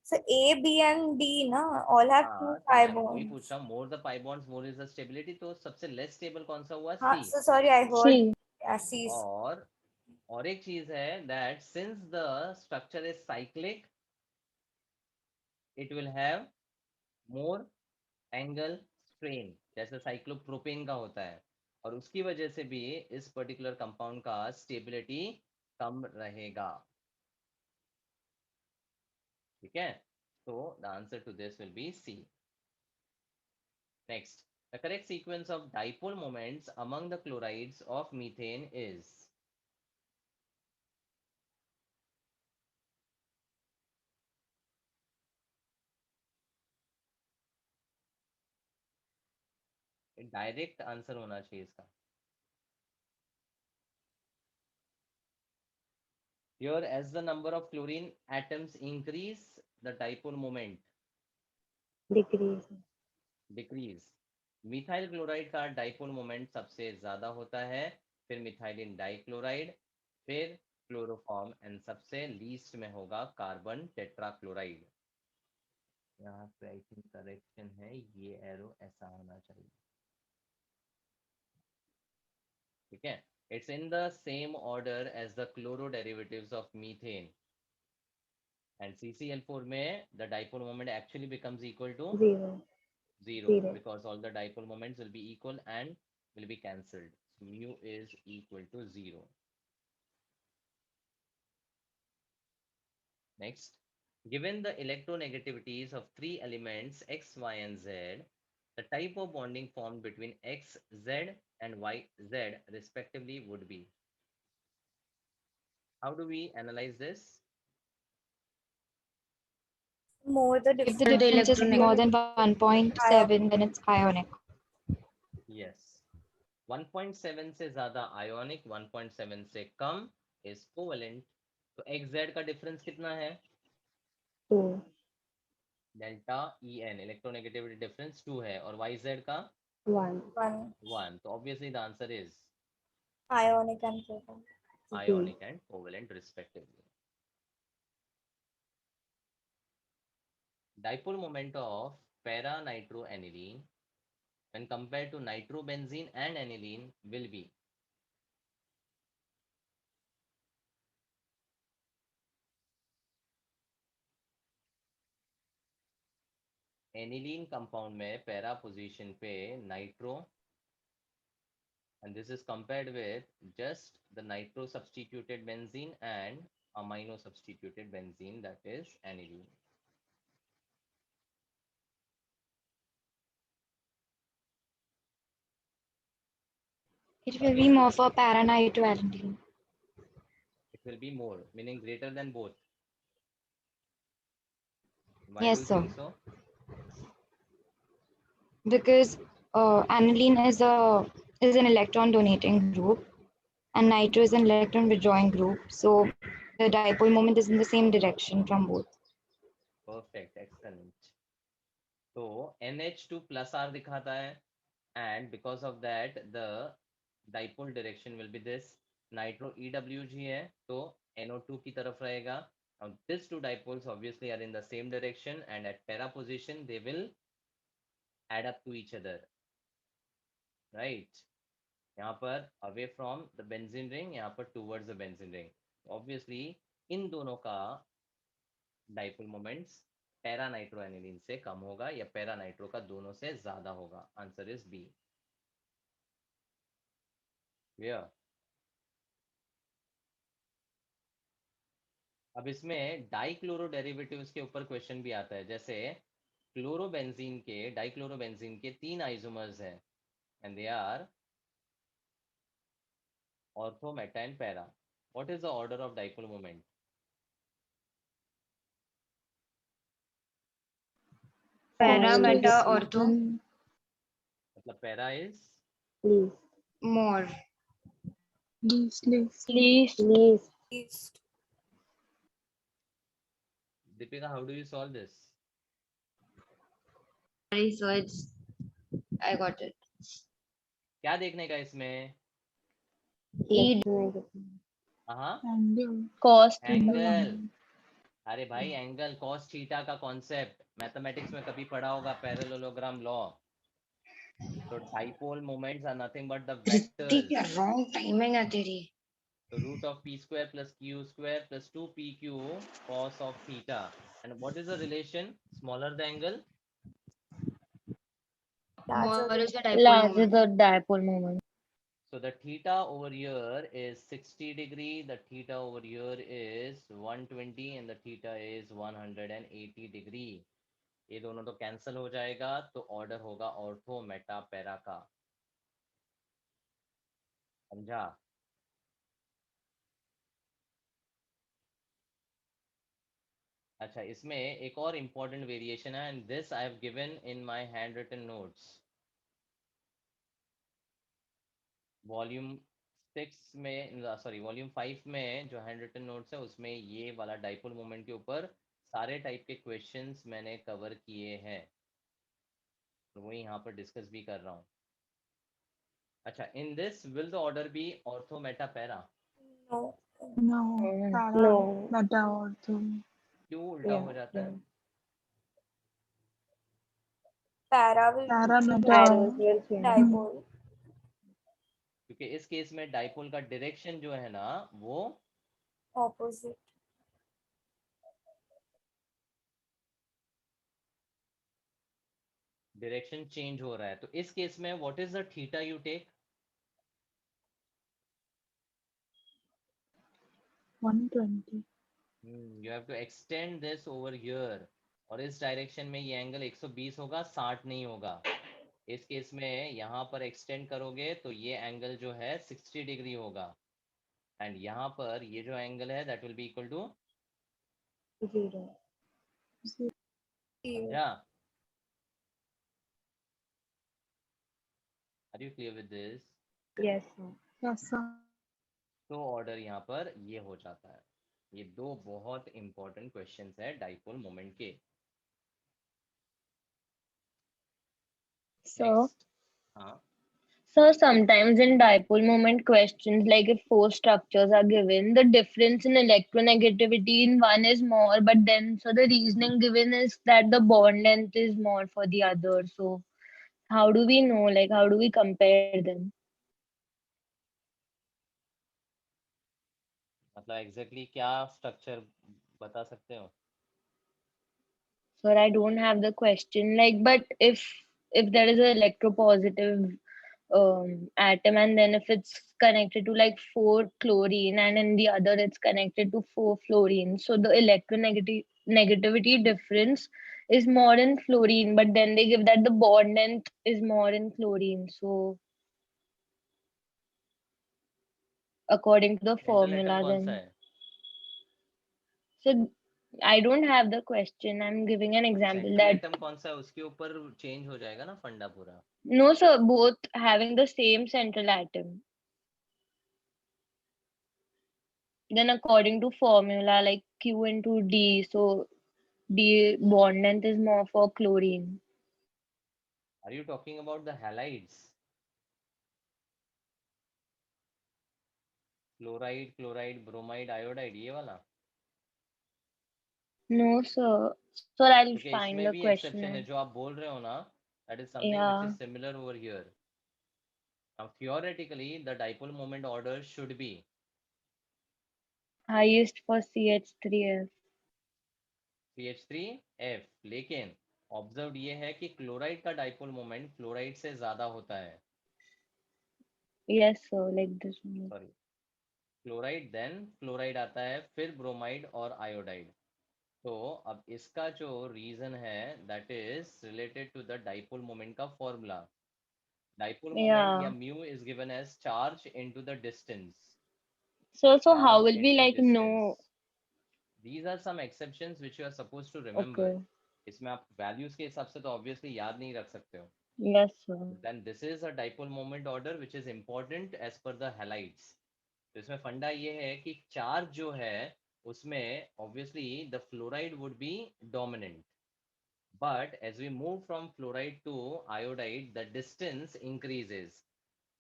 So A, B and D ना all have two हाँ, तो pi मैं वही bonds. पूछ रहा हूँ, more the pi bonds more is the stability, तो सबसे लेस स्टेबल कौन सा हुआ? हाँ, सी। so sorry I heard. C. Yeah, C. और एक चीज है that since the structure is cyclic it will have more angle strain, जैसे साइक्लोप्रोपेन का होता है, और उसकी वजह से भी इस पर्टिकुलर कंपाउंड का स्टेबिलिटी कम रहेगा। ठीक है, so the answer to this will be C. Next, the correct sequence of dipole moments among the chlorides of methane is? Direct answer होना चाहिए इसका। Here, as the number of chlorine atoms increase, the dipole moment Decrease. Decrease. Methyl chloride का dipole moment सबसे ज्यादा होता है, फिर methylene dichloride, फिर क्लोरोफॉर्म एंड सबसे लीस्ट में होगा कार्बन टेट्राक्लोराइड। यहाँ पे आई थिंक करेक्शन है, ये एरो ऐसा होना चाहिए। ठीक है, it's in the same order as the chloro derivatives of methane and CCl4 में the dipole moment actually becomes equal to 0. 0 Zero. because all the dipole moments will be equal and will be cancelled. So mu is equal to 0. Next, given the electronegativities of three elements X, Y, and Z, the type of bonding formed between X, Z, and Y, Z respectively would be. How do we analyze this? More the If the difference. difference is more than 1.7, then it's ionic. Yes. 1.7 से ज्यादा ionic, 1.7 से कम is covalent. तो XZ का difference कितना है? 2. Delta EN electronegativity difference 2 है और YZ का 1. 1. तो obviously the answer is Ionic and covalent. ionic and covalent respectively. Dipole moment of para-nitroaniline when compared to nitrobenzene and aniline will be. Aniline compound में para position पे nitro and this is compared with just the nitro substituted benzene and amino substituted benzene, that is aniline. It will be more for para-nitroaniline. It will be more, meaning greater than both. Why Yes, do you sir. think so? Because aniline is an electron donating group and nitro is an electron withdrawing group. So the dipole moment is in the same direction from both. Perfect, excellent. So NH2 plus R दिखाता है and because of that the dipole direction will be this. Nitro EWG है तो NO2 की तरफ रहेगा. Now these two dipoles obviously are in the same direction and at para position they will add up to each other, right? यहाँ पर away from the benzene ring, यहाँ पर towards the benzene ring. Obviously इन दोनों का dipole moments para nitro aniline से कम होगा या पैरा नाइट्रो का दोनों से ज्यादा होगा। Answer is B. क्लियर? अब इसमें डाइक्लोरो डेरिवेटिव्स के ऊपर क्वेश्चन भी आता है। जैसे क्लोरोबेंजीन के, डाइक्लोरोबेंजीन के 3 आइसोमर्स हैं and they are ortho, meta and para. What is the order of dipole moment? Para, First meta, is ortho. मतलब para is least. More. Least, least. Least. Least. Deepika, how do you solve this? Sorry, so it's I got it. क्या देखने का इसमें? E हाँ, Angle. Cost. Angle. अरे भाई angle cos theta का concept mathematics में कभी पढ़ा होगा, पैरेललोग्राम लॉ। तो dipole moments are nothing but the vectors. wrong timing है तेरी. So root of p square plus q square plus 2pq cos of theta. And what is the relation? Smaller the angle, More is the dipole Larger moment. the dipole moment. so the theta over here is 60 degree, the theta over here is 120 and the theta is 180 degree. ये दोनों तो cancel हो जाएगा, तो order होगा ortho meta para का। समझा? अच्छा, इसमें एक और इम्पोर्टेंट वेरिएशन है and this I have given in my handwritten notes. Volume 6 में, सॉरी वॉल्यूम 5 में जो हैंड रिटन नोट्स है उसमें ये वाला डाइपोल मोमेंट के ऊपर सारे टाइप के क्वेश्चंस मैंने कवर किए हैं, तो वही यहाँ पर डिस्कस भी कर रहा हूँ। अच्छा, in this will the order be ortho meta para? No. Para, No. meta, ortho. क्यों उल्टा Yeah. हो जाता है? Para will Para, meta. Arrows will change. dipole. क्योंकि इस केस में डाइपोल का डायरेक्शन जो है ना वो Opposite. डायरेक्शन चेंज हो रहा है। तो इस केस में what is the theta you take? 120. You have to extend this over here, और इस डायरेक्शन में ये एंगल 120 होगा, 60 नहीं होगा। इस केस में यहाँ पर एक्सटेंड करोगे तो ये एंगल जो है 60 डिग्री होगा एंड यहाँ पर ये जो एंगल है that will be equal to 0. समझा? Are you clear with this? Yes, sir. Yes, sir. तो ऑर्डर यहाँ पर ये हो जाता है। ये दो बहुत इंपॉर्टेंट क्वेश्चंस है डाइपोल मोमेंट के। So, Next. हाँ, so sometimes in dipole moment questions, like if four structures are given, the difference in electronegativity in one is more, but then so the reasoning given is that the bond length is more for the other. So how do we know? Like how do we compare them? मतलब exactly क्या structure बता सकते हो? Sir, I don't have the question. Like, but if there is an electropositive atom, and then if it's connected to like 4 chlorine, and in the other it's connected to 4 fluorine, so the electronegativity difference is more in fluorine, but then they give that the bond length is more in chlorine. So according to the central atom formula, कौन सा then है? so I don't have the question. I'm giving an example central that atom कौन सा है उसके ऊपर change हो जाएगा ना फंडा पूरा। no, sir, both having the same central atom. Then according to formula like Q into D, so D bond length is more for chlorine. Are you talking about the halides? Chloride, chloride, bromide, iodide, ये वाला? No, sir. Sir, I'll क्योंकि find इसमें the भी question. Exception है जो आप बोल रहे हो ना, that is something which Yeah. is similar over here. Now, theoretically, the dipole moment order should be highest for CH3F. CH3F, लेकिन ऑब्जर्व ये है कि क्लोराइड का डाइपोल मोमेंट फ्लोराइड से ज्यादा होता है. Yes, sir, like this one. Sorry, chloride then fluoride आता है, फिर ब्रोमाइड और आयोडाइड. तो अब इसका जो रीजन है that is related to the dipole moment का फॉर्मूला. डाइपोल मोमेंट या Yeah. Mu is given as charge into the distance. So how Charge will we into like distance. know? These are some exceptions which you are supposed to remember. Okay. इसमें आप values के हिसाब से तो obviously याद नहीं रख सकते हो. Yes, sir. Then this is a dipole moment order which is important as per the halides. तो इसमें फंडा ये है कि चार्ज जो है उसमें obviously the fluoride would be dominant, but as we move from fluoride to iodide the distance increases.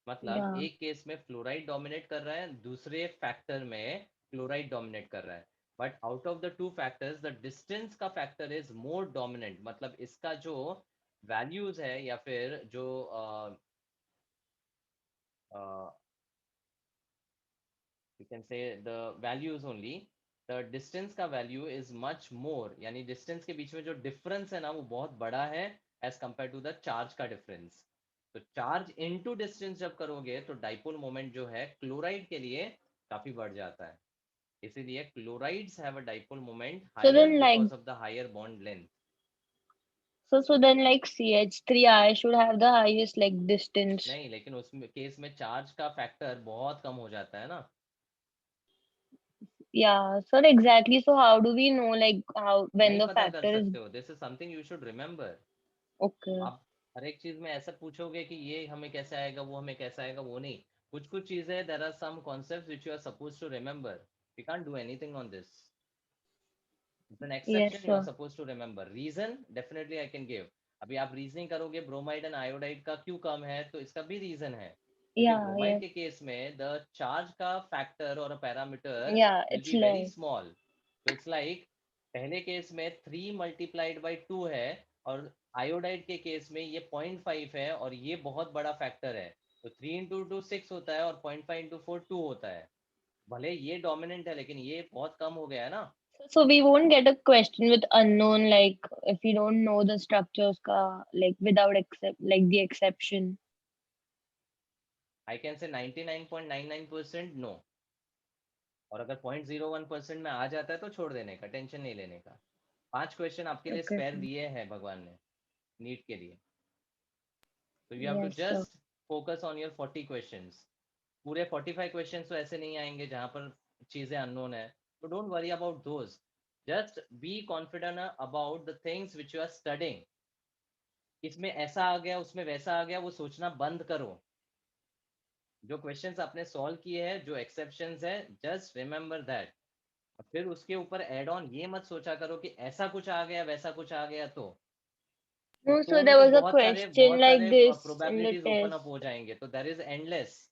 मतलब Yeah. एक केस में फ्लोराइड डोमिनेट कर रहा है, दूसरे फैक्टर में क्लोराइड डोमिनेट कर रहा है, but out of the two factors the distance का फैक्टर इज मोर डोमिनेंट. मतलब इसका जो वैल्यूज है या फिर जो you can say the values only, the distance का वैल्यू इज मच मोर, यानी डिस्टेंस के बीच में जो डिफरेंस है ना वो बहुत बड़ा है as compare to the charge का डिफरेंस. तो चार्ज इनटू डिस्टेंस जब करोगे तो डाइपोल मोमेंट जो है क्लोराइड के लिए काफी बढ़ जाता है. इसीलिए chlorides have a dipole moment So higher then like because of the higher bond length. so then like CH3I should have the highest like distance. नहीं, लेकिन उसमें केस में चार्ज का फैक्टर बहुत कम हो जाता है ना. Yeah. So exactly. So how do we know like how when नहीं the पता कर factor is सकते हो. This is something you should remember. okay? आप हर एक चीज में ऐसा पूछोगे कि ये हमें कैसे आएगा, वो हमें कैसे आएगा, वो नहीं. कुछ कुछ चीजें there are some concepts which you are supposed to remember. We can't do anything on this. It's an Yes, exception you are sir. Supposed to remember. Reason definitely I can give. अभी आप reasoning करोगे bromide and iodide का क्यों कम है, तो इसका भी reason है. क्योंकि Yeah. Bromide Yes. के केस में द चार्ज का फैक्टर और parameter Yeah. Will It's be very less. Small. तो इट्स लाइक पहले केस में 3 मल्टीप्लाइड बाई 2 है, और आयोडाइड के केस में ये 0.5 है, और ये बहुत बड़ा फैक्टर है. तो 3 इंटू 2 6 होता है, और 0.5 इंटू 4 2 होता है. भले ये डोमिनेंट है लेकिन ये बहुत कम हो गया है ना. So we won't get a question with unknown like if we don't know the structures ka like without except like the exception. I can say 99.99% no. और अगर 0.01% में आ जाता है तो छोड़ देने का, टेंशन नहीं लेने का. 5 क्वेश्चन आपके लिए Okay, स्पेयर sir. दिए हैं भगवान ने नीट के लिए. तो you have to Yes, sir. Just focus on your 40 questions. पूरे 45 क्वेश्चंस तो ऐसे नहीं आएंगे जहां पर चीजें अननोन है. तो don't worry about those. Just be confident about the things which you are studying. इसमें ऐसा आ गया, उसमें वैसा आ गया, वो सोचना बंद करो. जो क्वेश्चंस आपने सॉल्व किए हैं, जो एक्सेप्शंस है, जस्ट रिमेंबर दैट. फिर उसके ऊपर एड ऑन ये मत सोचा करो कि ऐसा कुछ आ गया, वैसा कुछ आ गया. No, तो so भी there तो was a बहुत सारे question like this in the probabilities open test. Up हो जाएंगे. तो दैट इज एंडलेस.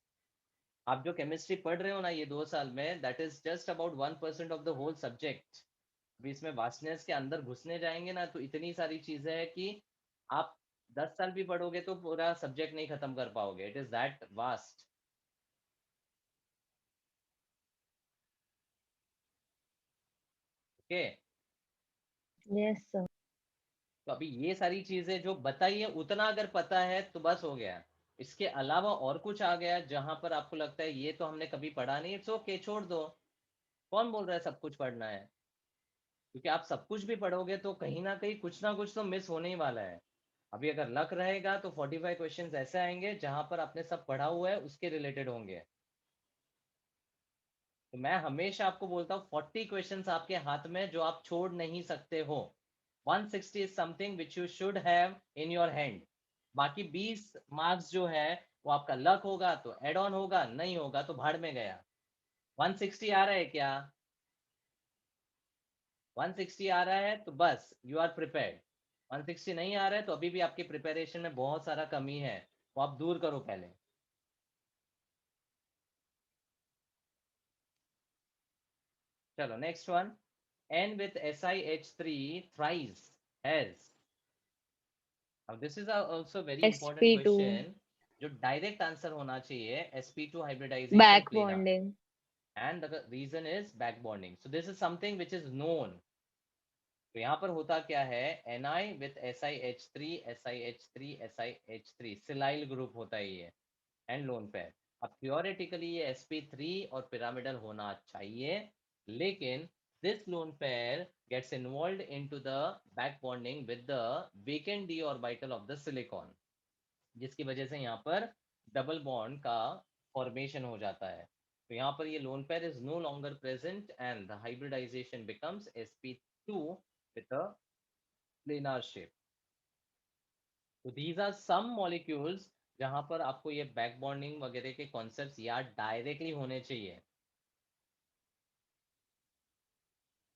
आप जो केमिस्ट्री पढ़ रहे हो ना ये 2 साल में, that is just about 1% of the whole subject. अभी इसमें वास्टनेस के अंदर घुसने जाएंगे ना तो इतनी सारी चीजें हैं कि आप 10 साल भी पढ़ोगे तो पूरा सब्जेक्ट नहीं खत्म कर पाओगे. It is that vast. Okay. Yes, sir. तो अभी ये सारी चीजें जो बताई है उतना अगर पता है तो बस हो गया. इसके अलावा और कुछ आ गया जहां पर आपको लगता है ये तो हमने कभी पढ़ा नहीं, इट्स ओके, छोड़ दो. कौन बोल रहा है सब कुछ पढ़ना है? क्योंकि आप सब कुछ भी पढ़ोगे तो कहीं ना कुछ तो मिस होने ही वाला है. अभी अगर लक रहेगा तो 45 क्वेश्चंस ऐसे आएंगे जहां पर आपने सब पढ़ा हुआ है उसके रिलेटेड होंगे. तो मैं हमेशा आपको बोलता हूँ 40 क्वेश्चंस आपके हाथ में जो आप छोड़ नहीं सकते हो. 160 is something which you should have in your hand. बाकी 20 मार्क्स जो है वो आपका लक होगा तो एड ऑन होगा, नहीं होगा तो भाड़ में गया. 160 आ रहा है क्या? 160 आ रहा है तो बस यू आर प्रिपेयर्ड. 160 नहीं आ रहा है तो अभी भी आपकी प्रिपरेशन में बहुत सारा कमी है, वो आप दूर करो पहले. चलो next one. N with SiH3 thrice has. Now this is also very important sp2. question. जो डायरेक्ट आंसर होना चाहिए sp2 hybridization Back planar, bonding. and the reason is back bonding. So this is something which is known. तो यहाँ पर होता क्या है, Ni with SiH3 SiH3 SiH3 silyl group होता है ये, एंड लोन पेयर. अब थियोरेटिकली ये sp3 और पिरामिडल होना चाहिए, लेकिन this lone pair gets involved into the back bonding with the vacant d orbital of the silicon, जिसकी वजह से यहाँ पर डबल बॉन्ड का फॉर्मेशन हो जाता है. तो यहाँ पर ये lone pair is no longer present and the hybridisation becomes sp2 with a planar shape. तो these are some molecules जहाँ पर आपको ये बैक बॉन्डिंग वगैरह के कॉन्सेप्ट्स याद डायरेक्टली होने चाहिए.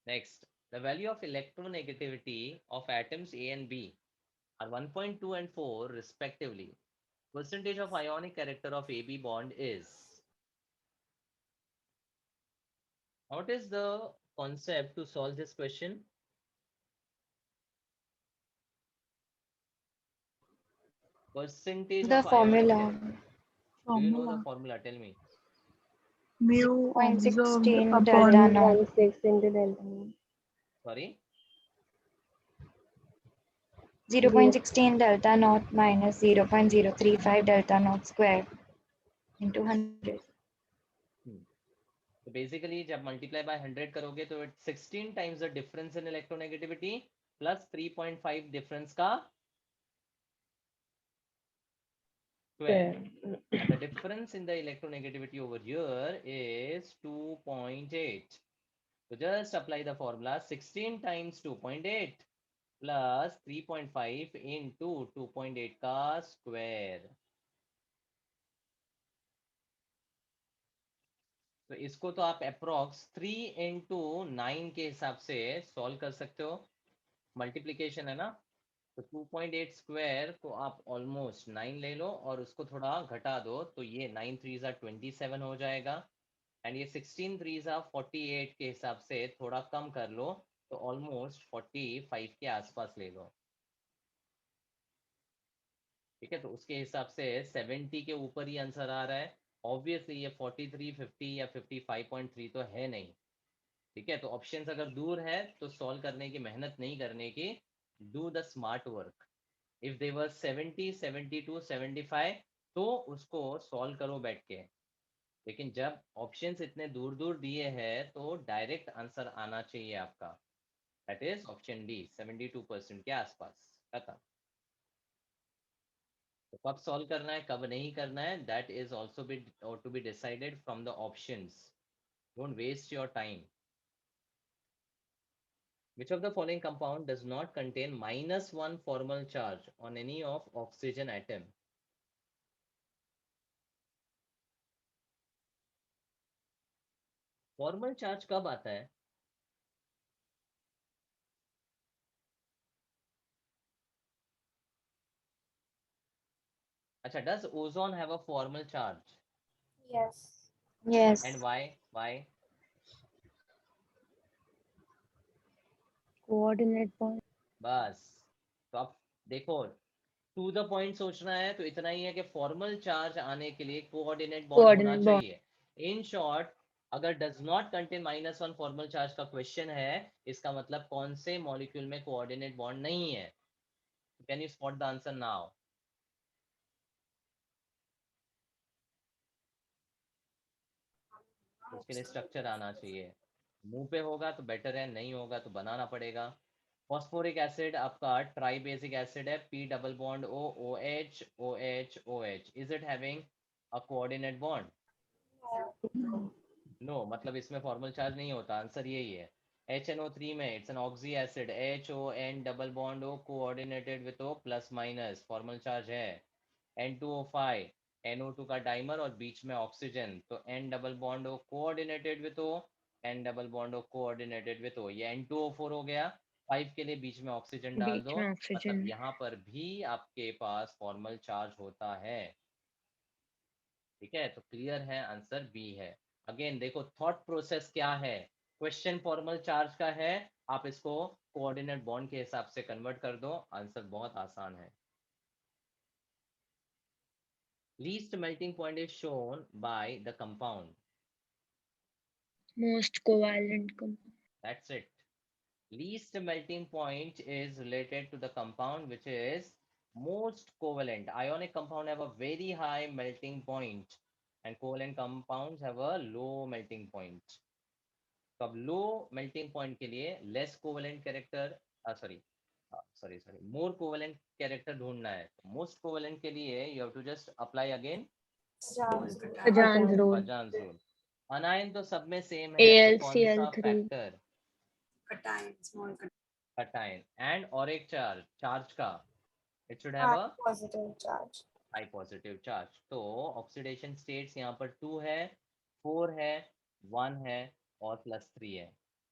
Next, the value of electronegativity of atoms A and B are 1.2 and 4 respectively. Percentage of ionic character of AB bond is. What is the concept to solve this question? Percentage The of ionic formula. character. Do you know the formula? Tell me. Mu observed 0.16 upon delta naught. 1.6 into delta naught. Sorry. 0.16 delta naught minus 0.035 delta naught square into 100. So basically जब multiply by 100 करोगे तो it's 16 times the difference in electronegativity plus 3.5 difference का square. And the difference in the electronegativity over here is 2.8. So just apply the formula 16 times 2.8 plus 3.5 into 2.8 का square. तो इसको तो आप approx 3 into 9 के हिसाब से सॉल्व कर सकते हो. मल्टीप्लीकेशन है ना, तो 2.8 स्क्वायर को आप ऑलमोस्ट 9 ले लो और उसको थोड़ा घटा दो, तो ये 9 3s are 27 हो जाएगा. एंड ये 16 3s are 48 के हिसाब से थोड़ा कम कर लो, तो ऑलमोस्ट 45 के आसपास ले लो. ठीक है, तो उसके हिसाब से 70 के ऊपर ही आंसर आ रहा है. ऑब्वियसली ये 43 50 या 55.3 तो है नहीं. ठीक है, तो ऑप्शंस अगर दूर है तो सॉल्व करने की मेहनत नहीं करने की, do the smart work. If they वर 70 72 75 तो उसको सॉल्व करो बैठ के. लेकिन जब ऑप्शंस इतने दूर दूर दिए हैं तो डायरेक्ट आंसर आना चाहिए आपका. दैट इज ऑप्शन डी, 72% के आसपास. खत्म. तो कब सॉल्व करना है कब नहीं करना है, that is also be to be decided from the options. Don't waste your time. Which of the following compound does not contain -1 formal charge on any of oxygen atom? Formal charge कब आता है? अच्छा, does ozone have a formal charge? Yes. Yes. And why? Why? Coordinate bond. बस. तो आप देखो, to the point सोचना है तो इतना ही है कि फॉर्मल चार्ज आने के लिए कोऑर्डिनेट बॉन्ड होना Coordinate bond. चाहिए. इन शॉर्ट, अगर does not contain -1 formal charge का क्वेश्चन है, इसका मतलब कौन से मॉलिक्यूल में कोऑर्डिनेट बॉन्ड नहीं है. Can you spot the answer now? उसके लिए स्ट्रक्चर आना चाहिए. मुंह पे होगा तो बेटर है, नहीं होगा तो बनाना पड़ेगा. फॉस्फोरिक एसिड आपका ट्राई बेसिक एसिड है, P double bond O OH OH OH. Is it having a coordinate bond? No, मतलब इसमें फॉर्मल चार्ज नहीं होता. आंसर यही है. HNO3 में it's an oxy acid, HON double bond O coordinated with O plus minus, formal charge है. N2O5 NO2 का dimer और बीच में ऑक्सीजन, तो N double bond O coordinated with O, N double bond O coordinated with O. ये N2O4 हो गया. 5 के लिए बीच में ऑक्सीजन डाल बीच दो, में मतलब ऑक्सीजन. यहाँ पर भी आपके पास फॉर्मल चार्ज होता है. ठीक है, तो क्लियर है, आंसर बी है. अगेन देखो थॉट प्रोसेस क्या है. क्वेश्चन फॉर्मल चार्ज का है, आप इसको कोऑर्डिनेट बॉन्ड के हिसाब से कन्वर्ट कर दो, आंसर बहुत आसान है. Least melting point is shown by the compound. Most covalent compound. That's it. Least melting point is related to the compound which is most covalent. Ionic compound have a very high melting point and covalent compounds have a low melting point. तो अब low melting point के लिए less covalent character sorry more covalent character ढूंढना है. Most covalent के लिए you have to just apply again Ajans rule. Fajans rule. Anion तो सब में सेम है, तो कौन सा AlCl3. Factor? Cation, small cation. Cation. And और एक चार्ज का it should have a positive charge. High positive charge. तो ऑक्सीडेशन स्टेट्स यहाँ पर 2 है, 4 है, 1 है और +3 है.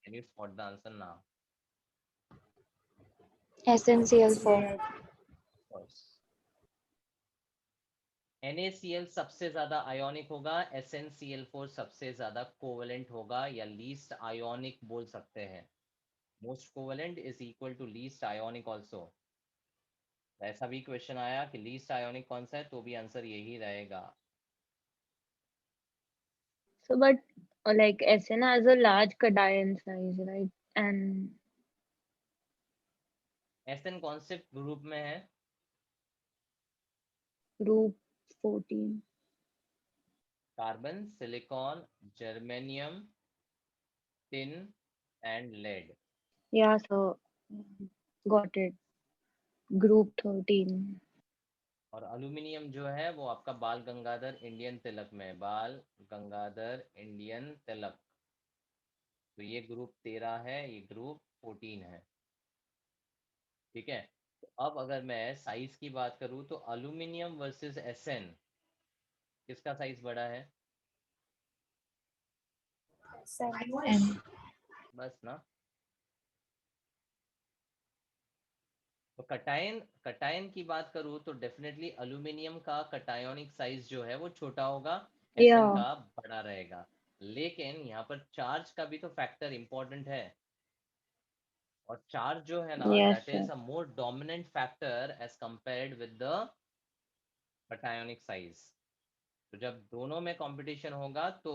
Can you spot the answer now? SnCl4. NaCl सबसे ज्यादा आयोनिक होगा, SnCl4 सबसे ज्यादा कोवेलेंट होगा या लीस्ट आयोनिक बोल सकते हैं. Most covalent is equal to least ionic also. ऐसा भी क्वेश्चन आया कि लीस्ट आयोनिक कौन सा है, तो भी आंसर यही रहेगा. So, but like Sn has a large cation size, right? And Sn कौन से ग्रुप में है? group 14. Carbon, silicon, germanium, tin and lead. Yeah, so got it. Group 13. और एल्यूमिनियम जो है वो आपका बाल गंगाधर इंडियन तिलक में है. बाल गंगाधर इंडियन तिलक. तो ये ग्रुप 13 है, ये ग्रुप 14 है. ठीक है. तो अब अगर मैं साइज की बात करूं तो एल्यूमिनियम वर्सेस Sn किसका साइज बड़ा है? बस ना. तो कटायन की बात करूं तो डेफिनेटली एल्यूमिनियम का कटायोनिक साइज जो है वो छोटा होगा, Sn Yeah. का बड़ा रहेगा. लेकिन यहाँ पर चार्ज का भी तो फैक्टर इंपॉर्टेंट है. और चार्ज जो है ना, Yes, that is sir. A more dominant factor as compared with the cationic size. तो जब दोनों में कंपटीशन होगा तो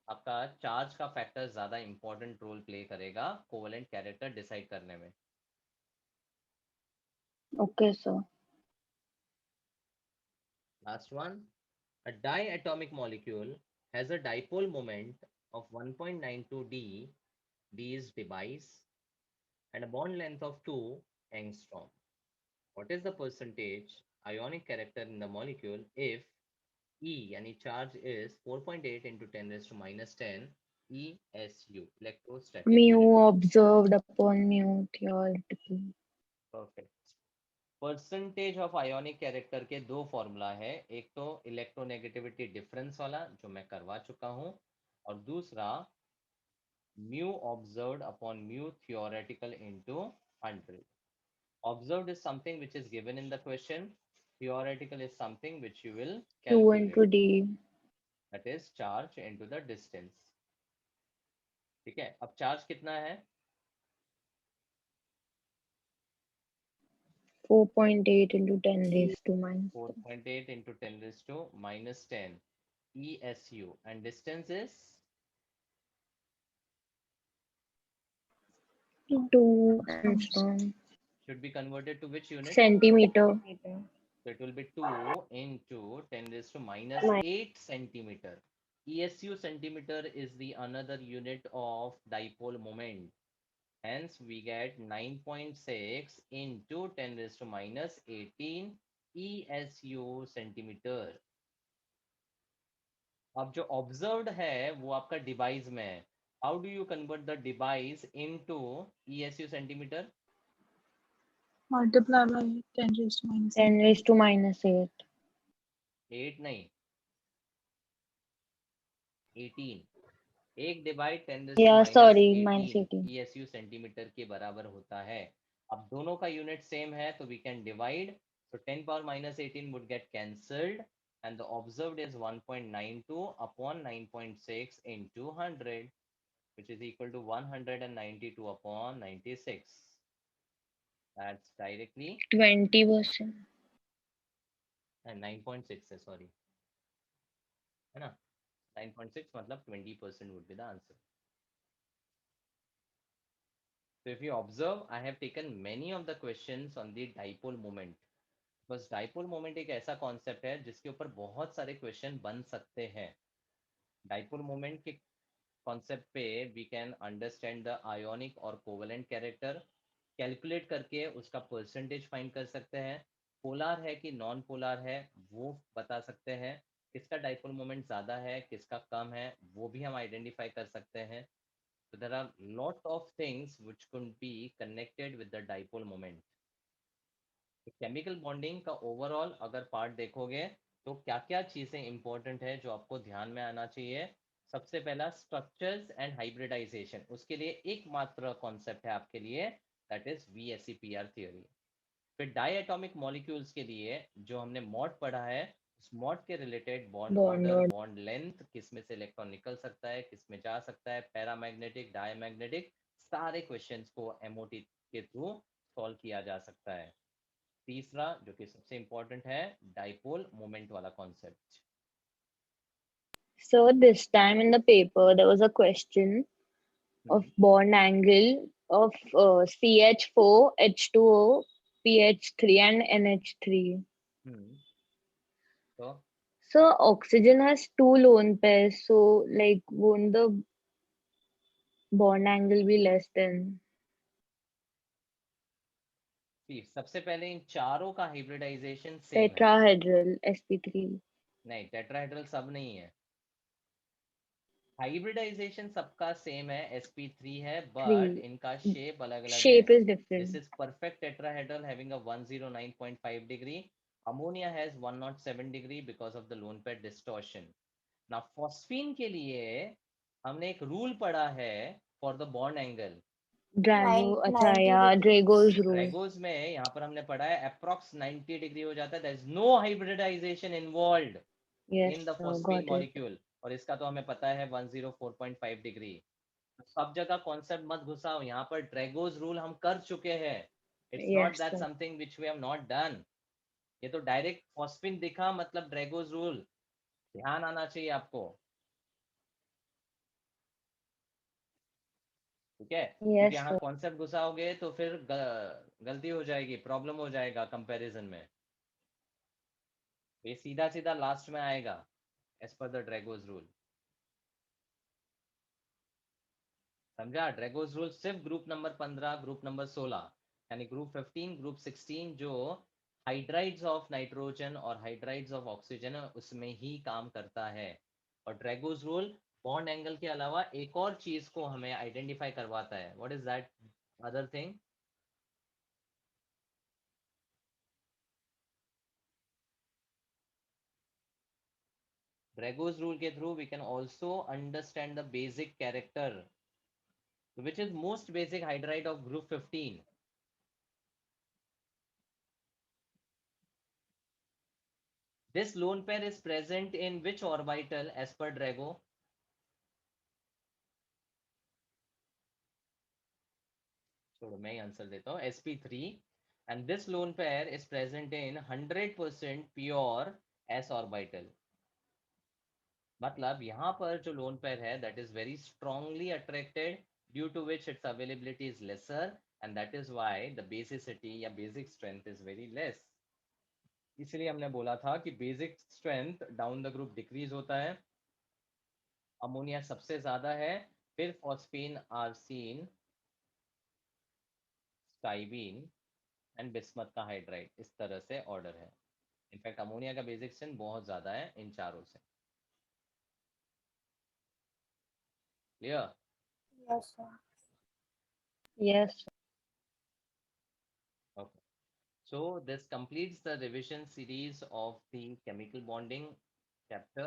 आपका चार्ज का फैक्टर ज्यादा इंपॉर्टेंट रोल प्ले करेगा कोवेलेंट कैरेक्टर डिसाइड करने में. Okay, sir. Last one. A diatomic molecule has a dipole moment of 1.92 d. D is device and a bond length of 2 angstrom. What is the percentage ionic character in the molecule if E यानी charge is 4.8 into 10 raised to minus 10 ESU electrostatic Mu unit. observed upon mu theoretical. Perfect. Percentage of ionic character के दो formula है. एक तो electronegativity difference वाला जो मैं करवा चुका हूं, और दूसरा mu observed upon mu theoretical into 100. Observed is something which is given in the question, theoretical is something which you will 2 into calculate, D. That is charge into the distance. ठीक है. अब चार्ज कितना है? 4.8 into 10 raised to minus 4.8 into 10 raised to minus 10 ESU, and distance is 2 angstrom. should be converted to which unit? Centimeter. So it will be 2 into 10 raised to minus 8 centimeter. ESU centimeter is the another unit of dipole moment. Hence we get 9.6 into 10 raised to minus 18 ESU centimeter. अब जो observed है वो आपका device में है. How do you convert the device into ESU centimeter? Multiply by 10 raised to minus 10 raised to minus 8. 8 नहीं, 18. एक divide 10 raised to Yeah, minus sorry, 18 minus 18. ESU centimetre के बराबर होता है. अब दोनों का यूनिट सेम है तो we can divide. So 10 power minus 18 would get cancelled and the observed is 1.92 upon 9.6 into 100, which is equal to 192 upon 96. That's directly 20%. and 9.6 है, sorry. है ना? 9.6 मतलब 20% would be the answer. So if you observe, I have taken many of the questions on the dipole moment. बस dipole moment एक ऐसा concept है जिसके ऊपर बहुत सारे क्वेश्चन बन सकते हैं. डाइपोल मोमेंट के कॉन्सेप्ट पे we can understand the ionic और कोवेलेंट कैरेक्टर, कैलकुलेट करके उसका परसेंटेज फाइंड कर सकते हैं. पोलार है कि नॉन पोलार है वो बता सकते हैं. किसका डाइपोल मोमेंट ज़्यादा है किसका कम है वो भी हम आइडेंटिफाई कर सकते हैं. So there are lot of things which could be connected with the dipole moment. Chemical bonding का ओवरऑल अगर पार्ट देखोगे तो क्या क्या चीजें इंपॉर्टेंट है जो आपको ध्यान में आना चाहिए. सबसे पहला स्ट्रक्चर्स एंड हाइब्रिडाइजेशन, उसके लिए एकमात्र कॉन्सेप्ट है आपके लिए, दैट इज VSEPR थ्योरी. फिर डायटोमिक मॉलिक्यूल्स के लिए जो हमने मॉड पढ़ा है, उस मॉड के related bond Bond order, order. Bond length, किस में से इलेक्ट्रॉन निकल सकता है किस में जा सकता है, पैरामैग्नेटिक डायमैग्नेटिक, सारे क्वेश्चंस को MOT के थ्रू सॉल्व किया जा सकता है. तीसरा जो कि सबसे इंपॉर्टेंट है, डाइपोल मोमेंट वाला concept. So this time in the paper there was a question of bond angle of CH4, H2O, PH3 and NH3. तो So oxygen has two lone pairs, so like won't the bond angle be less than? सबसे पहले इन चारों का hybridisation same है. Tetrahedral sp3. नहीं, tetrahedral सब नहीं है. हाइब्रिडाइजेशन सबका सेम है, sp3 है, बट इनका शेप अलग अलग है. Shape is different. This is perfect tetrahedral having a 109.5 degree. Ammonia has 107 degree because of the lone pair distortion. Now phosphine के लिए हमने एक रूल पढ़ा है for the bond angle. Drago, अच्छा 90 या Drago's rule. Dragos में यहाँ पर हमने पढ़ा है approx 90 degree हो जाता है. There is no hybridization involved Yes, in the sir, phosphine got it. molecule. और इसका तो हमें पता है 104.5 डिग्री. सब जगह कॉन्सेप्ट मत घुसाओ, यहाँ पर ड्रैगोज रूल हम कर चुके हैं. It's not Yes, that sir. Something which we have not done. ये तो डायरेक्ट फॉस्फिन दिखा मतलब ड्रैगोज रूल, ध्यान आना चाहिए आपको. ठीक है, क्योंकि Yes, यहाँ sir. कॉन्सेप्ट घुसाओगे तो फिर गलती हो जाएगी, प्रॉब्लम हो जाएगा कंपैरिजन में. ये सीधा सीधा लास्ट में आएगा as per the Drago's rule. समझा? ड्रैगोज रूल सिर्फ ग्रुप नंबर 15, ग्रुप नंबर 16, यानी ग्रुप 15, ग्रुप 16 जो हाइड्राइड्स ऑफ नाइट्रोजन और हाइड्राइड्स ऑफ ऑक्सीजन है उसमें ही काम करता है. और ड्रैगोज रूल बॉन्ड एंगल के अलावा एक और चीज को हमें आइडेंटिफाई करवाता है. What is that other thing? Drago's rule के through we can also understand the basic character, which is most basic hydride of group 15. This lone pair is present in which orbital as per Drago? छोड़ो मैं ही answer देता हूँ. sp3 and this lone pair is present in 100% pure s orbital. मतलब यहाँ पर जो loan pair है that is very strongly attracted, due to which its availability is lesser and that is why the basicity या basic strength is very less. इसलिए हमने बोला था कि basic strength down the group decrease होता है. Ammonia सबसे ज्यादा है, फिर फॉस्फीन, आर्सीन, स्टाइबीन एंड बिस्मथ का हाइड्राइड. इस तरह से ऑर्डर है. इनफैक्ट अमोनिया का बेसिक स्ट्रेंथ बहुत ज्यादा है इन चारों से. Clear? Yes, sir. Yes. Okay. So this completes the revision series of the chemical bonding chapter.